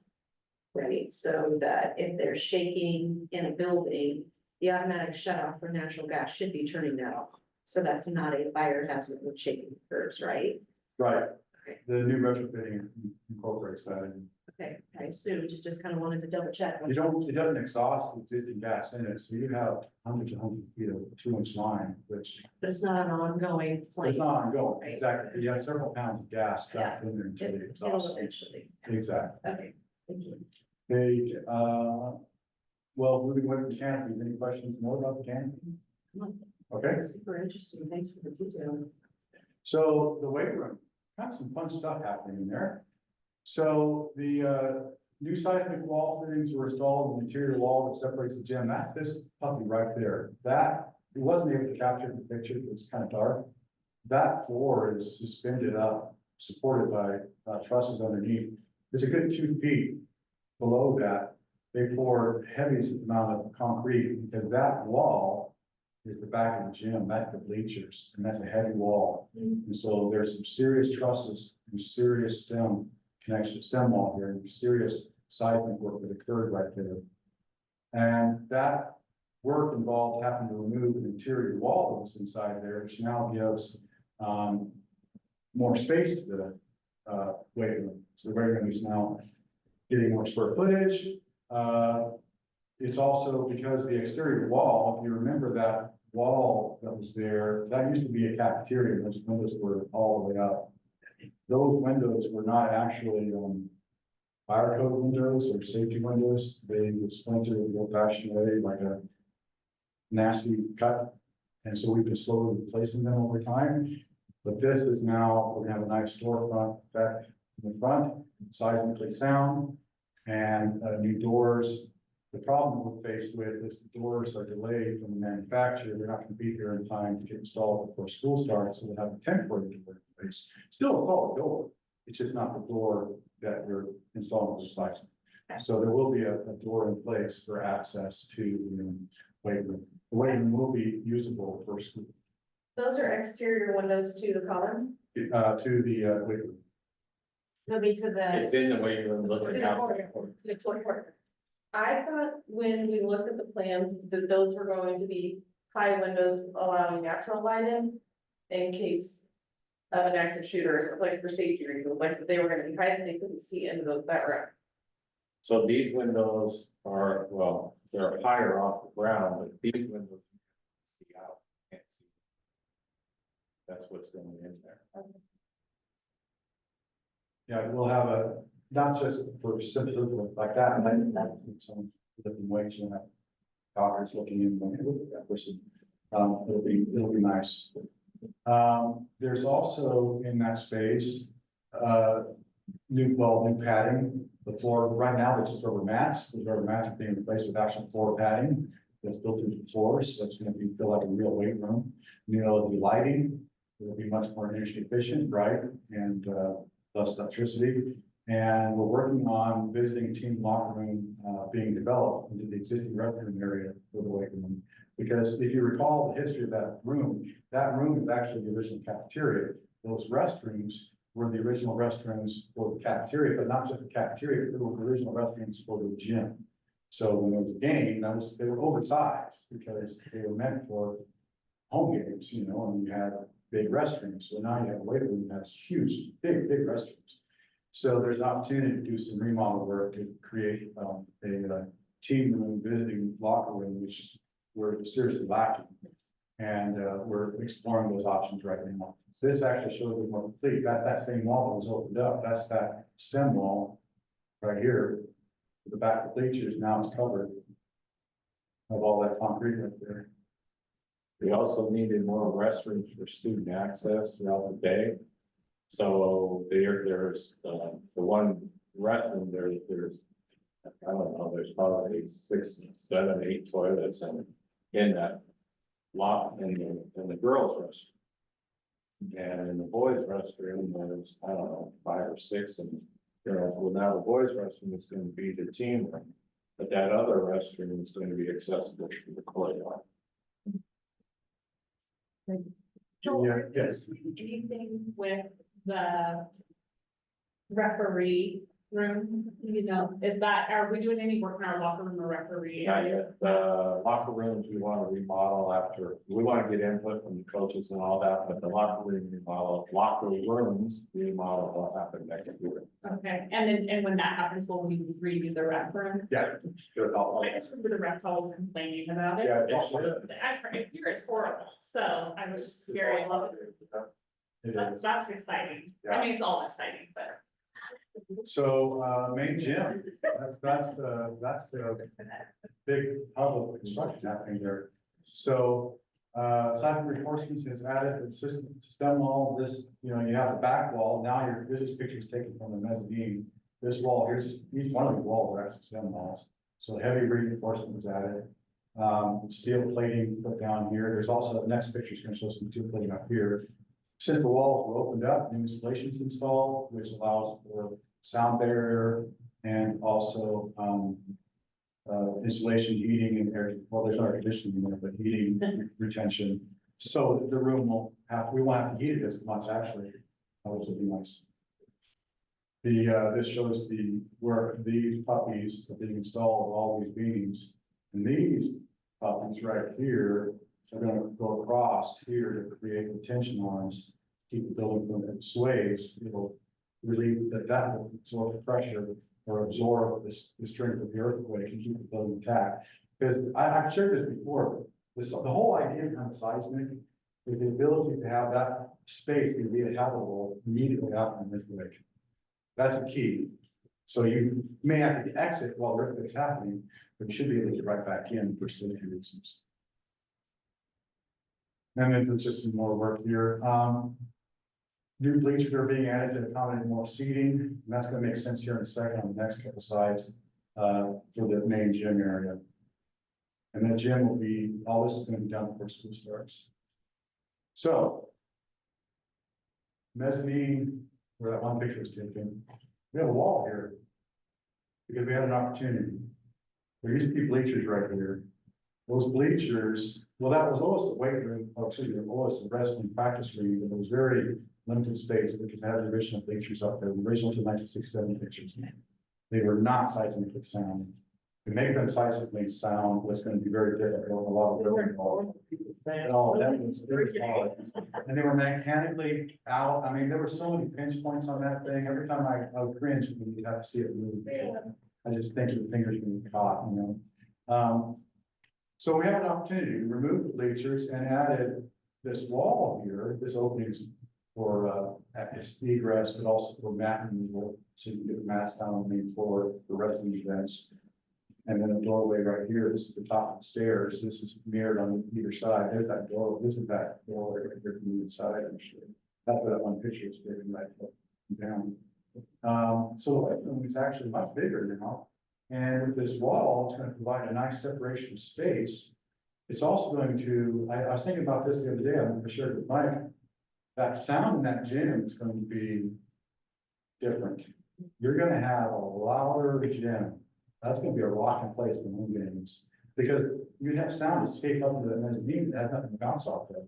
Right, so that if there's shaking in a building, the automatic shut off for natural gas should be turning that off. So that's not a fire hazard when shaking occurs, right? Right, Okay. the new retrofitting incorporates that in. Okay, I assumed, just kind of wanted to double check. It doesn't exhaust existing gas in it, so you have hundreds and hundreds of feet of 2-inch line, which But it's not an ongoing it's flame. not ongoing, Right. exactly. You have several pounds of gas trapped in there until it It'll exhausts. eventually. Exactly. Okay, thank you. They, well, moving away from the canopies, any questions more about the canopy? Okay, Super interesting, thanks for the details. so the weight room, got some fun stuff happening in there. So the new seismic wall fittings were installed in the interior wall that separates the gym. That's this puppy right there. That, it wasn't able to capture the picture, it's kind of dark. That floor is suspended up, supported by trusses underneath. It's a good 2 feet below that. They poured heaviest amount of concrete because that wall is the back of the gym, that's the bleachers, and that's a heavy wall. And so there's some serious trusses and serious stem wall here, and serious seismic work that occurred right there. And that work involved having to remove an interior wall that was inside there, which now gives more space to the weight room. So the weight room is now getting more square footage. It's also because the exterior wall, if you remember that wall that was there, that used to be a cafeteria, those windows were all the way up. Those windows were not actually fire code windows or safety windows. They would splinter the old fashioned way, like a nasty cut. And so we've been slowly replacing them over time. But this is now, we're gonna have a nice storefront effect in the front, seismically sound, and new doors. The problem we're faced with is the doors are delayed from the manufacturer. They're not gonna be here in time to get installed before school starts, so we'll have a temporary door in place. Still a solid door, it's just not the door that we're installing with the seismic. So there will be a door in place for access to the weight room. The weight room will be usable for school, Those are exterior windows to the commons? to the weight room. They'll be to the, It's in the way you're To looking the out. corner, to the corner. I thought when we looked at the plans, that those were going to be high windows allowing natural light in case of an active shooter, or something, like for safety reasons, like they were gonna be high, and they couldn't see into that room. So these windows are, well, they're higher off the ground, but these windows you can see That's what's going in there. Yeah, we'll have a, not just for simple like that, and then some different ways, you know, doctors looking in, look at that person. It'll be nice. There's also in that space, new padding. The floor, right now, it's just rubber mats. Those rubber mats are being replaced with actual floor padding that's built into the floors. So it's gonna feel like a real weight room. New LED lighting. It'll be much more energy efficient, right? And, less electricity. And we're working on visiting team locker room, being developed into the existing restroom area for the weight room. Because if you recall the history of that room is actually the original cafeteria. Those restrooms were the original restrooms for the cafeteria, but not just the cafeteria, they were the original restrooms for the gym. So when there was a game, they were oversized because they were meant for home games, you know, and you had big restrooms. So now you have a weight room that's huge, big restrooms. So there's an opportunity to do some remodel work to create a team room, visiting locker room, which we're seriously lacking. And we're exploring those options right now. So this actually shows it more complete. That same wall that was opened up, that's that stem wall right here. The back of the bleachers now is covered of all that concrete right there. We also needed more restrooms for student access throughout the day. So there's the one restroom, there's, I don't know, there's probably 6, 7, 8 toilets in that lot in the girls' restroom. And in the boys' restroom, there's, I don't know, 5 or 6, and well, now the boys' restroom is going to be the team room. But that other restroom is going to be accessible to the courtyard. Yeah, yes. Anything with the referee room, you know, are we doing any work in our locker room or referee? Yeah, the locker rooms, we want to remodel after, we want to get input from the coaches and all that, but the locker rooms remodel will happen next year. Okay, and when that happens, will we redo the rec room? Yeah. Good. I just remember the rec hall was complaining about it. Yeah, I hear it's horrible, so I was just very, It is. that's exciting. I mean, it's all exciting, but. So, main gym, that's the big hub of construction happening there. So, aside from reinforcements has added the system, stem wall, this, you know, you have the back wall, now this is pictures taken from the mezzanine. This wall, here's, each one of the walls are actually stem walls, so heavy reinforcement was added. Steel plating put down here, there's also, the next picture is gonna show some steel plating up here. Since the walls were opened up, new installations installed, which allows for sound barrier and also insulation, heating and air, well, there's no air conditioning in there, but heating retention. So the room we won't have to heat it as much actually, which would be nice. This shows where these puppies are being installed, all these beams. And these puppies right here are gonna go across here to create retention arms, keep the building from it sways. It'll relieve that will absorb the pressure or absorb the strength of the earthquake and keep the building intact. Because I've shared this before, the whole idea behind the seismic is the ability to have that space be habitable immediately after an earthquake. That's a key. So you may have to exit while the earthquake's happening, but you should be able to get right back in for safety reasons. And then there's just some more work here. New bleachers are being added to accommodate more seating, and that's gonna make sense here in a second on the next couple slides, for the main gym area. And the gym will be, all this is gonna be done before school starts. So. Mezzanine, where that one picture was taken, we have a wall here. Because we had an opportunity. There used to be bleachers right here. Those bleachers, well, that was always the weight room, always the wrestling practice room, but it was very limited space because it had the original bleachers up there, the original to 1967 pictures. They were not seismically sound. To make them seismically sound was going to be very difficult, a lot of building involved. Oh, that was very hard. And they were mechanically out. I mean, there were so many pinch points on that thing. Every time I would cringe when you'd have to see it move. I just think your fingers being caught, you know. So we have an opportunity to remove the bleachers and added this wall here, this opening is for, it's egress, but also for mat removal, so you can get the mats down on the main floor for rest of the events. And then a doorway right here, this is the top of the stairs, this is mirrored on either side, there's that door, this is that doorway right here from the side, actually. That's what that one picture is taken right down. So the living room is actually much bigger now. And with this wall, it's gonna provide a nice separation of space. It's also going to, I was thinking about this the other day, I'm sure with Mike, that sound in that gym is going to be different. You're gonna have a louder gym. That's gonna be a rocking place for home games, because you have sound escape up to the mezzanine, that has nothing to bounce off of.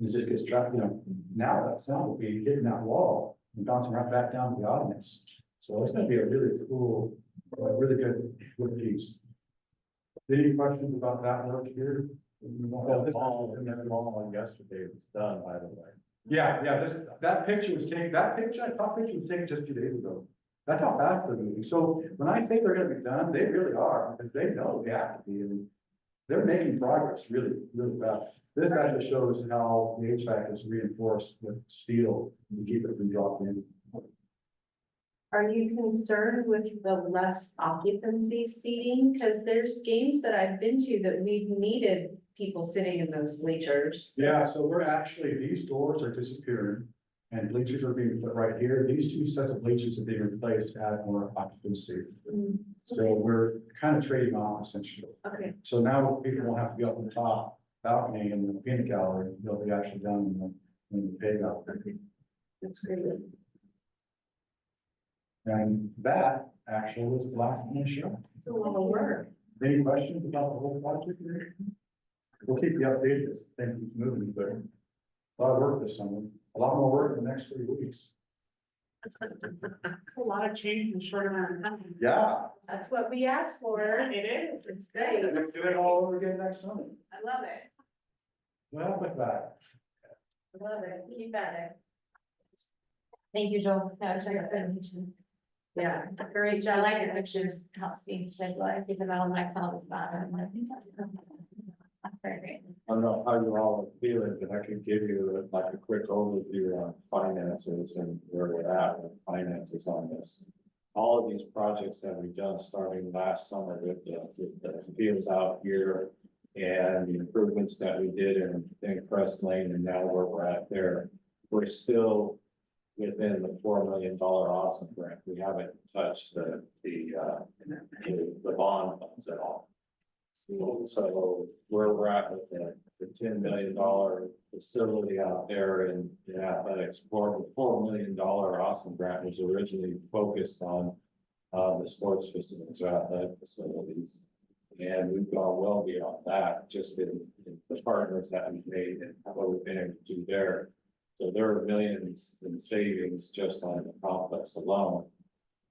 It just gets trapped, you know, now that sound will be hitting that wall and bouncing right back down to the audience. So it's gonna be a really cool, really good piece. Any questions about that work here? Well, this all on yesterday was done, by the way. Yeah, that picture was taken, that picture, I thought picture was taken just 2 days ago. That's how fast they're moving. So when I say they're gonna be done, they really are, because they know they have to be, and they're making progress really, really fast. This actually shows how the HVAC is reinforced with steel to keep it from dropping. Are you concerned with the less occupancy seating? Because there's games that I've been to that we've needed people sitting in those bleachers. Yeah, so we're actually, these doors are disappearing and bleachers are being put right here. These two sets of bleachers are being replaced to add more occupancy. Mm, So we're kind of trading off essentially. Okay, So now people won't have to be up on the top balcony in the peanut gallery. They'll be actually down in the pay gallery. that's great. And that actually was the last one to show. It's a lot of work. Any questions about the whole project? We'll keep you updated as things keep moving, but a lot of work this summer, a lot more work in the next 3 weeks. It's a lot of change in a short amount of time. Yeah. That's what we asked for. It is, it's great. Let's do it all over again next summer. I love it. Well, with that, I love it. Keep at it. Thank you, Joel. That was a great presentation. Yeah, Great job. I like your pictures. Helps me visualize, even though my phone is bad. I'm like, that's very great. I don't know how you all are feeling, but I can give you like a quick overview on finances and where we're at with finances on this. All of these projects that we've done starting last summer with the fields out here and the improvements that we did in Crest Lane and now where we're at there, we're still within the $4 million awesome grant. We haven't touched the bond funds at all. So where we're at with the $10 million facility out there in athletics, the $4 million awesome grant was originally focused on the sports facilities or athletic facilities. And we've gone well beyond that, just in the partners that we've made and what we've been able to do there. So there are millions in savings just on the complex alone.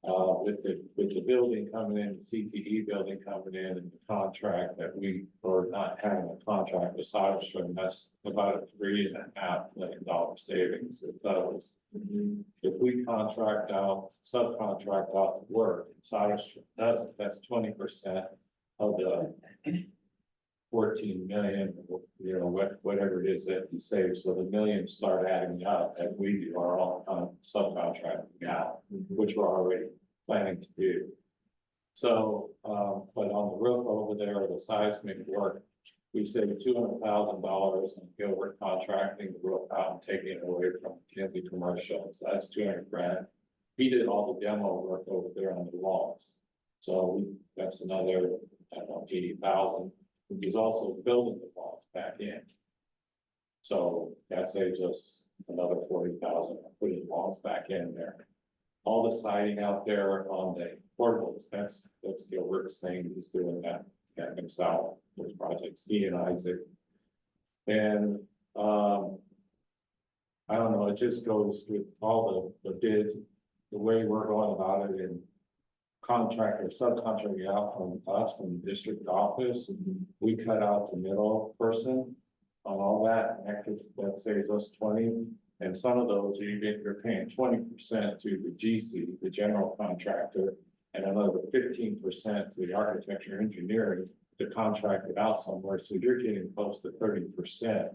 With the building coming in, the CTE building coming in and the contract that we are not having a contract with Soderstrom, that's about a $3.5 million savings with those. If we contract out, subcontract out the work, Soderstrom doesn't, that's 20% of the 14 million, you know, whatever it is that you save. So the millions start adding up as we do our own subcontracting out, which we're already planning to do. So, but on the roof over there, the seismic work, we saved $200,000 on Gilbert contracting the roof out and taking it away from Kinsey Commercial. So that's 200 grand. He did all the demo work over there on the walls. So that's another, I don't know, 80,000. He's also building the walls back in. So that saves us another 40,000, putting walls back in there. All the siding out there on the portables, that's Gilbert's thing, he's doing that himself, those projects, he and Isaac. And, I don't know, it just goes with all the bids, the way we're going about it and contractor, subcontracting out from us, from the district office. We cut out the middle person on all that, and that saves us 20. And some of those, you're paying 20% to the GC, the general contractor, and another 15% to the architecture engineering to contract it out somewhere. So you're getting close to 30%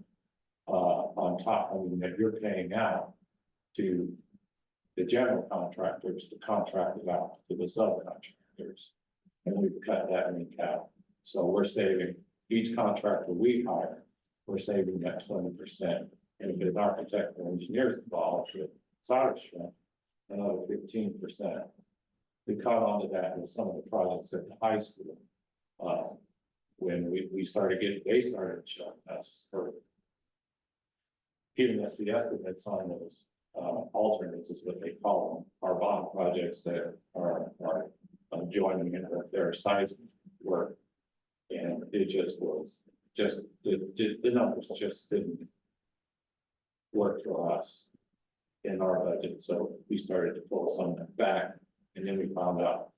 on top, I mean, that you're paying out to the general contractors to contract it out to the subcontractors. And we've cut that link out. So we're saving, each contractor we hire, we're saving that 20%. And if there's architect or engineers involved with solid strength, another 15%. We caught on to that with some of the projects at the high school. When we started getting, they started showing us, or even SDS had signed those alternates is what they call them, our bond projects that are joining in with their size work. And it just was, the numbers just didn't work for us in our budget, so we started to pull some of that back, and then we found out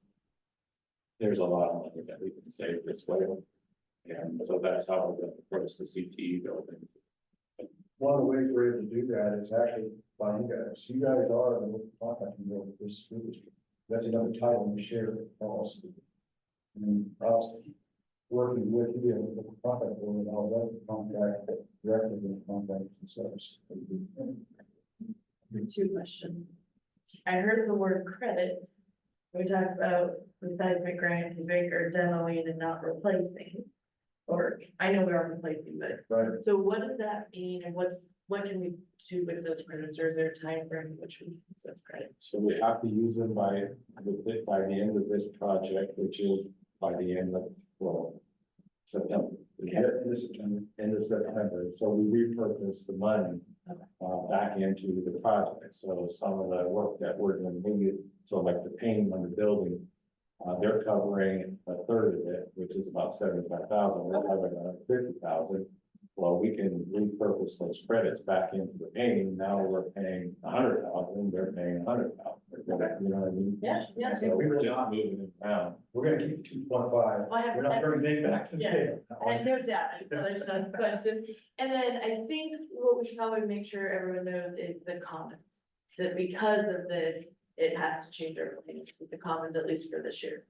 there's a lot of money that we can save this way. And so that's how we're going to approach the CTE building. One of the ways we're able to do that is actually by you guys. You guys are the local contracting board of this school district. That's another title we share with policy. I mean, us working with you and the contract board and all that contract directly with the contractors themselves. Two questions. I heard the word credits. We talked about the seismic grant, is or demoing and not replacing. Or, I know we are replacing, but, Right. so what does that mean, and what can we do with those credits, or is there a time frame in which we use those credits? So we have to use them by the end of this project, which is by the end of, well, September. End of September, so we repurpose the money back into the project. So some of the work that we're doing, so like the painting on the building, they're covering a third of it, which is about 75,000. We're covering 50,000. Well, we can repurpose those credits back into the painting. Now we're paying 100,000, they're paying 100,000. You know what I mean? Yeah, yeah. So we're just moving it around. We're gonna keep 2.5. I have- We're not gonna make back to Yeah. zero. I had no doubt, I just thought I should ask the question. And then I think what we should probably make sure everyone knows is the commons. That because of this, it has to change our plans with the commons, at least for this year.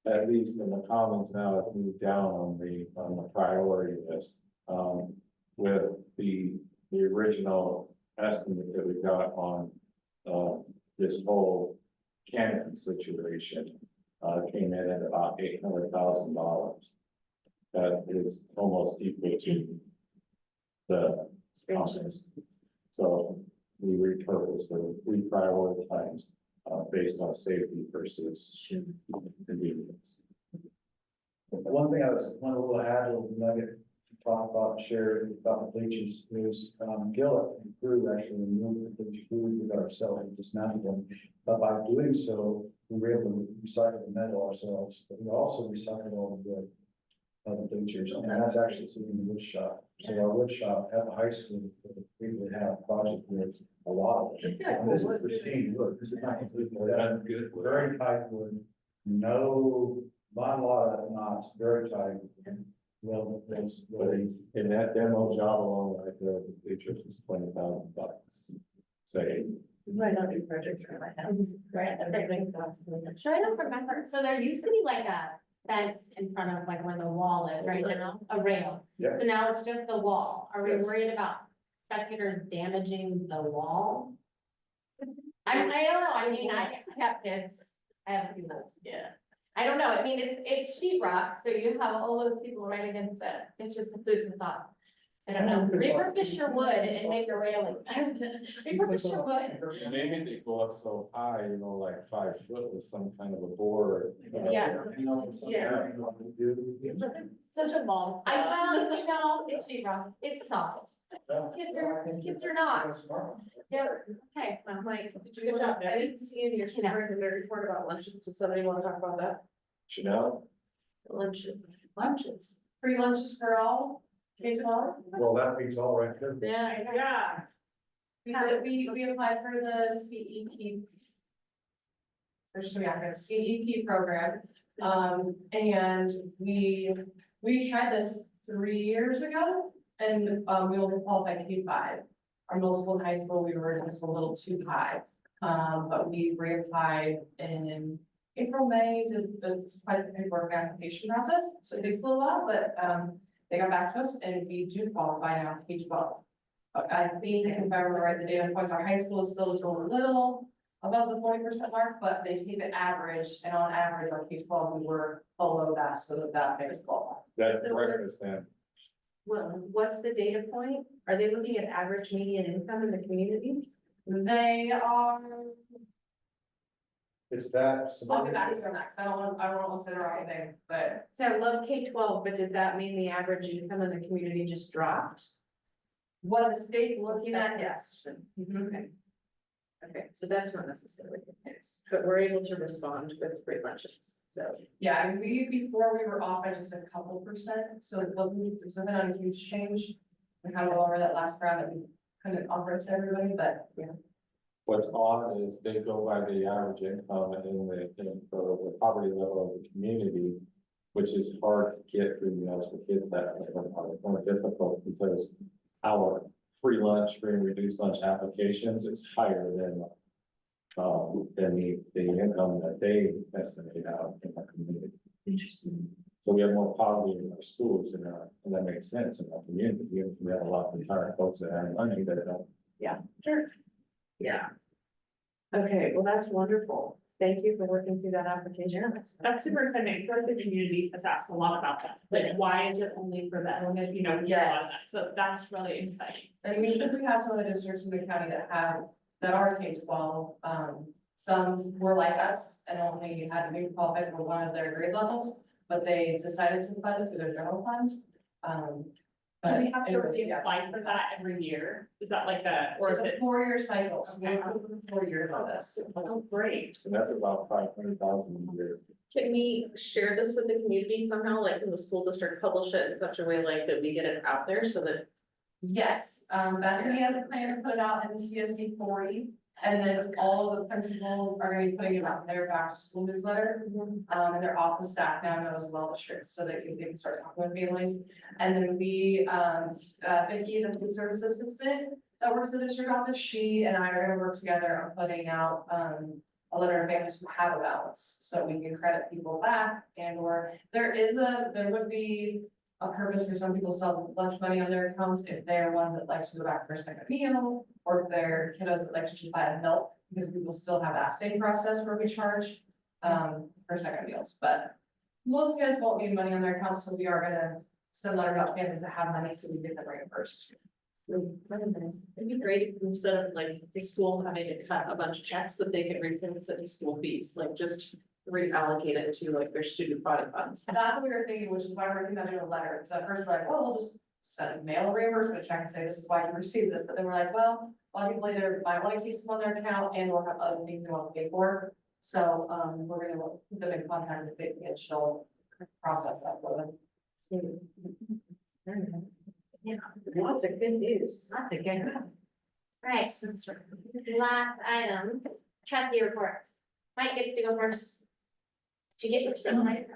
At least in the commons now, it's moved down on the priority list. With the original estimate that we got on, this whole canopy situation, came in at about $800,000. That is almost equal to the commons. So we repurposed or reprioritized, based on safety versus convenience. One thing one little add, a little nugget to talk about, and share about the bleachers is, Gillett and crew actually removed the bleach crew we got ourselves and dismantled them. But by doing so, we were able to recycle the metal ourselves, but we also recycled all the wood of the bleachers, and that's actually sitting in the wood shop. So our wood shop at the high school, we would have a project with a lot of it. And this is pristine wood, this is not completely done. Good. Very tight wood, not a lot of knots, very tight. Well, those, But in that demo job alone, right there, the bleachers was $20,000. Say, This might not be projects for my house. Right, everything costs. Sure, I don't remember. So there used to be like a fence in front of like where the wall is right now, a rail. Yeah. So now it's just the wall. Are we Yes. worried about spectators damaging the wall? I don't know. I mean, I have kids. I have people. Yeah. I don't know. I mean, it's sheetrock, so you have all those people right against it. It's just a food for thought. I don't know. Repurpose your wood and make a railing. Repurpose your wood. maybe they go up so high, you know, like 5 foot with some kind of a board. Yeah. Such a mom. It's sheetrock. It's soft. Kids are not. Yeah, okay. I'm like, did you get that? I didn't see in your superintendent report about lunches. Did somebody want to talk about that? Chanel? Lunches. Free lunches for all, K-12. Well, that beats all right there. Yeah. We applied for the CEP. Or should we have a CEP program? And we tried this 3 years ago and, we only qualified K-5. Our middle school and high school, we were just a little too high. But we reapplied in April, May, it's quite a paperwork application process, so it takes a little while, but, they got back to us and we do qualify now, K-12. I think if I remember right, the data points, our high school is still just a little above the 40% mark, but they take the average, and on average, our K-12, we were below that, so that makes us qualify. That's So breakfast then. Well, what's the data point? Are they looking at average median income in the community? They are, Is that? I'll get back to you on that, because I don't want to say the wrong thing, but So I love K-12, but did that mean the average income in the community just dropped? what the state's looking at, yes. Okay. Okay, so that's not necessarily the case, but we're able to respond with free lunches, so. Yeah, and before we were off by just a couple percent, so it wasn't not a huge change. We kind of over that last round that we couldn't offer it to everybody, but yeah. What's odd is they go by the average income for the poverty level of the community, which is hard to get through meals for kids that are more difficult because our free lunch, free and reduced lunch applications is higher than the income that they estimate out in our community. Interesting. So we have more poverty in our schools and that makes sense in our community. We have a lot of retired folks that have money that don't. Sure. Yeah. Okay, well, that's wonderful. Thank you for working through that application. That's super exciting, because the community has asked a lot about that, like, why is it only for them, and you know, we get a lot of that, so that's really exciting. And we have some of the districts in the county that are K-12, some were like us and only had to be qualified for one of their grade levels, but they decided to fund it through their general fund. Do we have to reapply for that every year? Is that like or It's is a it? 4-year cycle, so we're looking for 4 years on this. Oh, great. And that's about 500,000 a year. Can we share this with the community somehow, like, can the school district publish it in such a way like that we get it out there so that? Yes, Bethany has a plan to put it out in the CSD 40, and then all of the principals are gonna be putting it out in their back to school newsletter. And their office staff now know as well, the shirts, so they can start talking with families. And then Vicky, the food service assistant that works in the district office, she and I are gonna work together on putting out, a letter of families who have a balance, so we can credit people back, and or there would be a purpose for some people to sell lunch money on their accounts if they're ones that like to go back for a second meal, or if they're kiddos that like to just buy a milk, because we will still have that same process where we charge for second meals, but most kids won't need money on their accounts, so we are gonna send letters out to families that have money, so we get them reimbursed. It'd be great if instead of like the school having to cut a bunch of checks that they could refinance it in school fees, like just reallocate it to like their student product funds. That's what we were thinking, which is why we're recommending a letter, because at first we're like, well, we'll just send mail a reimbursement check and say, this is why you received this, but then we're like, well, a lot of people either might want to keep some on their account and or have other things they want to pay for. So, we're gonna put them in contact with Vicky and she'll process that for them. Yeah, lots of good news. That's a good one. Right, last item, trustee reports. Mike gets to go first. Did you get your summary?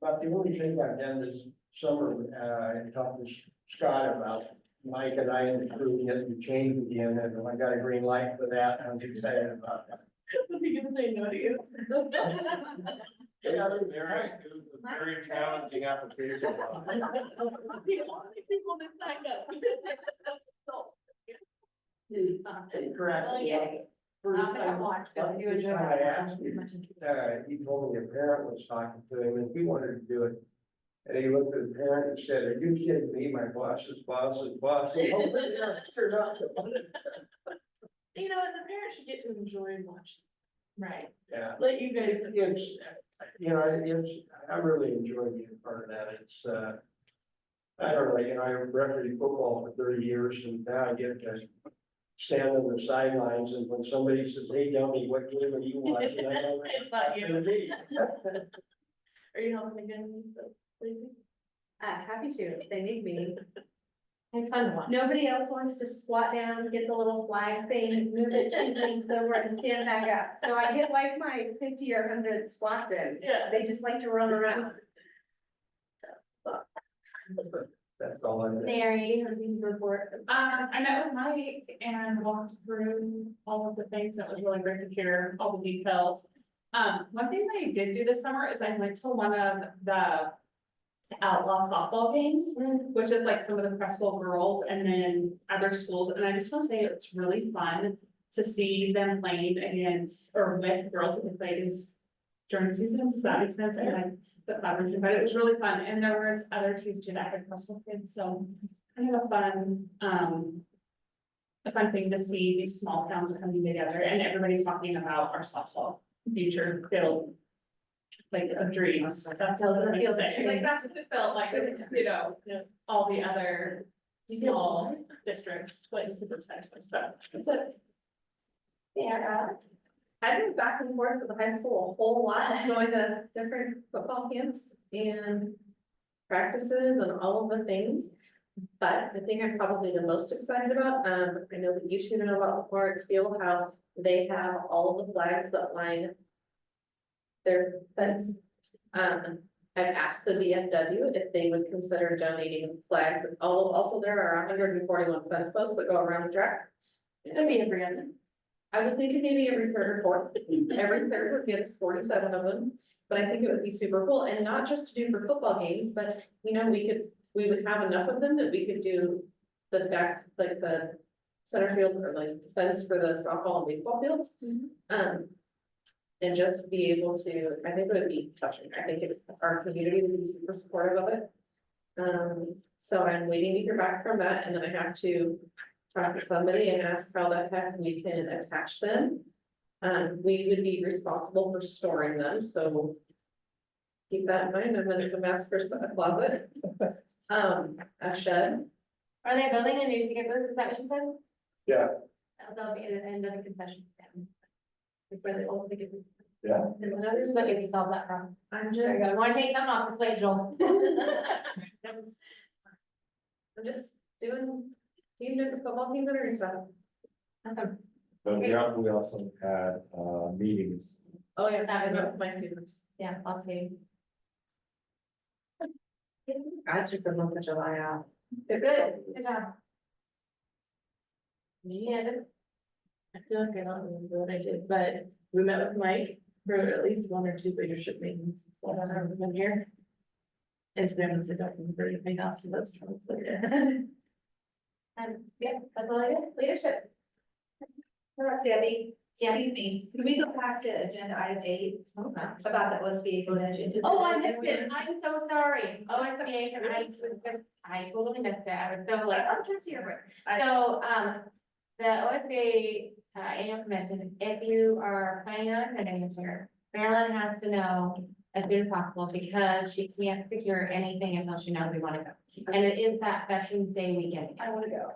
About the only thing I've done this summer, I talked to Scott about Mike and I and the crew getting changed again, and I got a green light for that, and I was excited about that. Was he gonna say no to you? Yeah, Very, it was a very challenging application. The only people that signed up. Correct. Well, yeah. First I'm gonna time- watch, first do a job. time I asked him, he told me a parent was talking to him and he wanted to do it. And he looked at the parent and said, "Are you kidding me? My boss's boss's boss." And hopefully they're turned out to- You know, and the parents should get to enjoy and watch. Right. Yeah. Let you guys. It's, you know, I really enjoy being part of that. It's, I don't know, you know, I refereed football for 30 years and now I get to stand on the sidelines and when somebody says, "Hey, tell me what game are you watching?" I know It's not you. it's me. Are you helping again, Lacey? Happy to, if they need me. It's fun to watch. Nobody else wants to squat down, get the little flag thing, move it 2 things over and stand back up. So I get like my 50 or 100 squats in. Yeah. They just like to run around. That's all I'm doing. Mary, her report. I met with Mike and walked through all of the things. That was really great to hear all the details. One thing that I did do this summer is I went to one of the outlaw softball games, which is like some of the Creswell girls and then other schools. And I just want to say it's really fun to see them playing against or with girls that they played during the season. Does that make sense? And like the coverage, but it was really fun. And there was other teams too that had Creswell kids. So kind of a fun thing to see these small towns coming together and everybody talking about our softball future filled like of dreams. That's what it feels like. Like that's what it felt like, you know, all the other small districts, like super excited for stuff. That's it. Yeah, I've been back and forth with the high school a whole lot, going to different football camps and practices and all of the things. But the thing I'm probably the most excited about, I know that you two know about Lawrence Field, how they have all of the flags that line their fence. I've asked the VFW if they would consider donating flags. Also, there are 141 fence posts that go around the track. That'd be every other. I was thinking maybe every third or fourth, every third would give us 47 of them, but I think it would be super cool, and not just to do for football games, but you know, we would have enough of them that we could do the back, like the center field or like fence for the softball and baseball fields. And just be able to, I think it would be touching, I think our community would be super supportive of it. So I'm waiting to hear back from that, and then I have to talk to somebody and ask how the heck we can attach them. We would be responsible for storing them, so keep that in mind. I'm gonna come ask for a closet. A shed. Are they building a new ticket booth? Is that what you said? Yeah. That'll be at the end of the concession stand. Before the old ticket booth. Yeah. And then others, look, if you solve that problem. I'm There you just, go. Want to take something off the plate, Joel? I'm just doing different football team and stuff. Awesome. But we also had, meetings. Oh, yeah, I met with my neighbors. Yeah, lots of meetings. I took the month of July out. Good, good job. Yeah, this- I feel like I don't remember what I did, but we met with Mike for at least one or two leadership meetings while I've been here. And to be honest, I don't remember anything else, so that's probably it. Yeah, that's all I did. Leadership. Debbie, Yeah. excuse me, can we go back to agenda item 8 about the OSBA convention? Oh, I missed it. I'm so sorry. Oh, it's me. I totally missed it. I was so like, I'm just here. So, the OSBA, annual convention, if you are planning on attending this year, Marilyn has to know as soon as possible because she can't secure anything until she knows we want to go. And it is that Veterans Day weekend. I wanna go.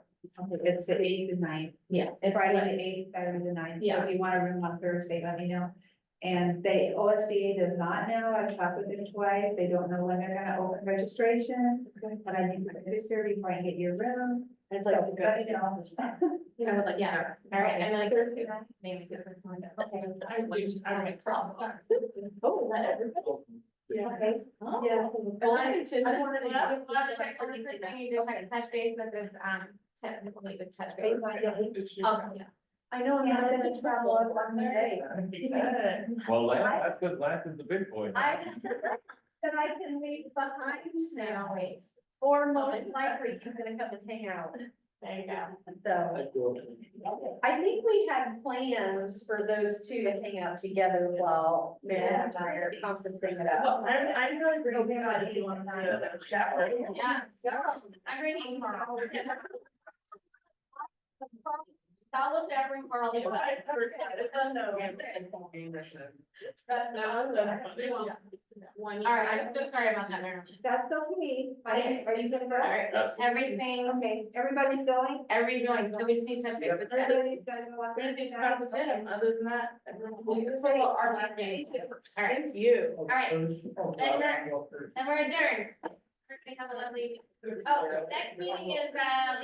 It's the 8th and 9th. Yeah. And Friday the 8th, Saturday the 9th. Yeah. So if you want a room on Thursday, let me know. And they, OSBA does not know, I've talked with them twice, they don't know when they're gonna open registration. But I need to register before I get your room. It's So, like, let me know. You know, like, yeah, all right, and then like Thursday, night, maybe the first one. Okay. I would problem. oh, let everybody. Yeah. Okay. Oh. Yeah. Well, I wanted to we'll have to check with you, we need to check touch base with this, technically the touch base. Oh, yeah. I know I'm not gonna travel on one day. Well, that's good, Lance is the big boy. I, that I can leave behind now, or most likely, I'm gonna come and hang out. There you go. So, I think we had plans for those two to hang out together while Matt and I are conferencing it Well, out. I'm really bringing somebody if you want to shower. Yeah, I'm ready tomorrow. Follow every world. All right, I'm so sorry about that, Marilyn. That's okay. Are you gonna go? All right, everything, Okay, everybody's going? going, so we just need to touch base with that. Everybody's going to watch. We're gonna do about the gym, other than that. Let's talk about our last meeting. All right, Thank you. all right, then we're adjourned. Everybody have a lovely, oh, next meeting is, the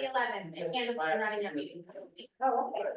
11th, and Candace is running that meeting. Oh, okay.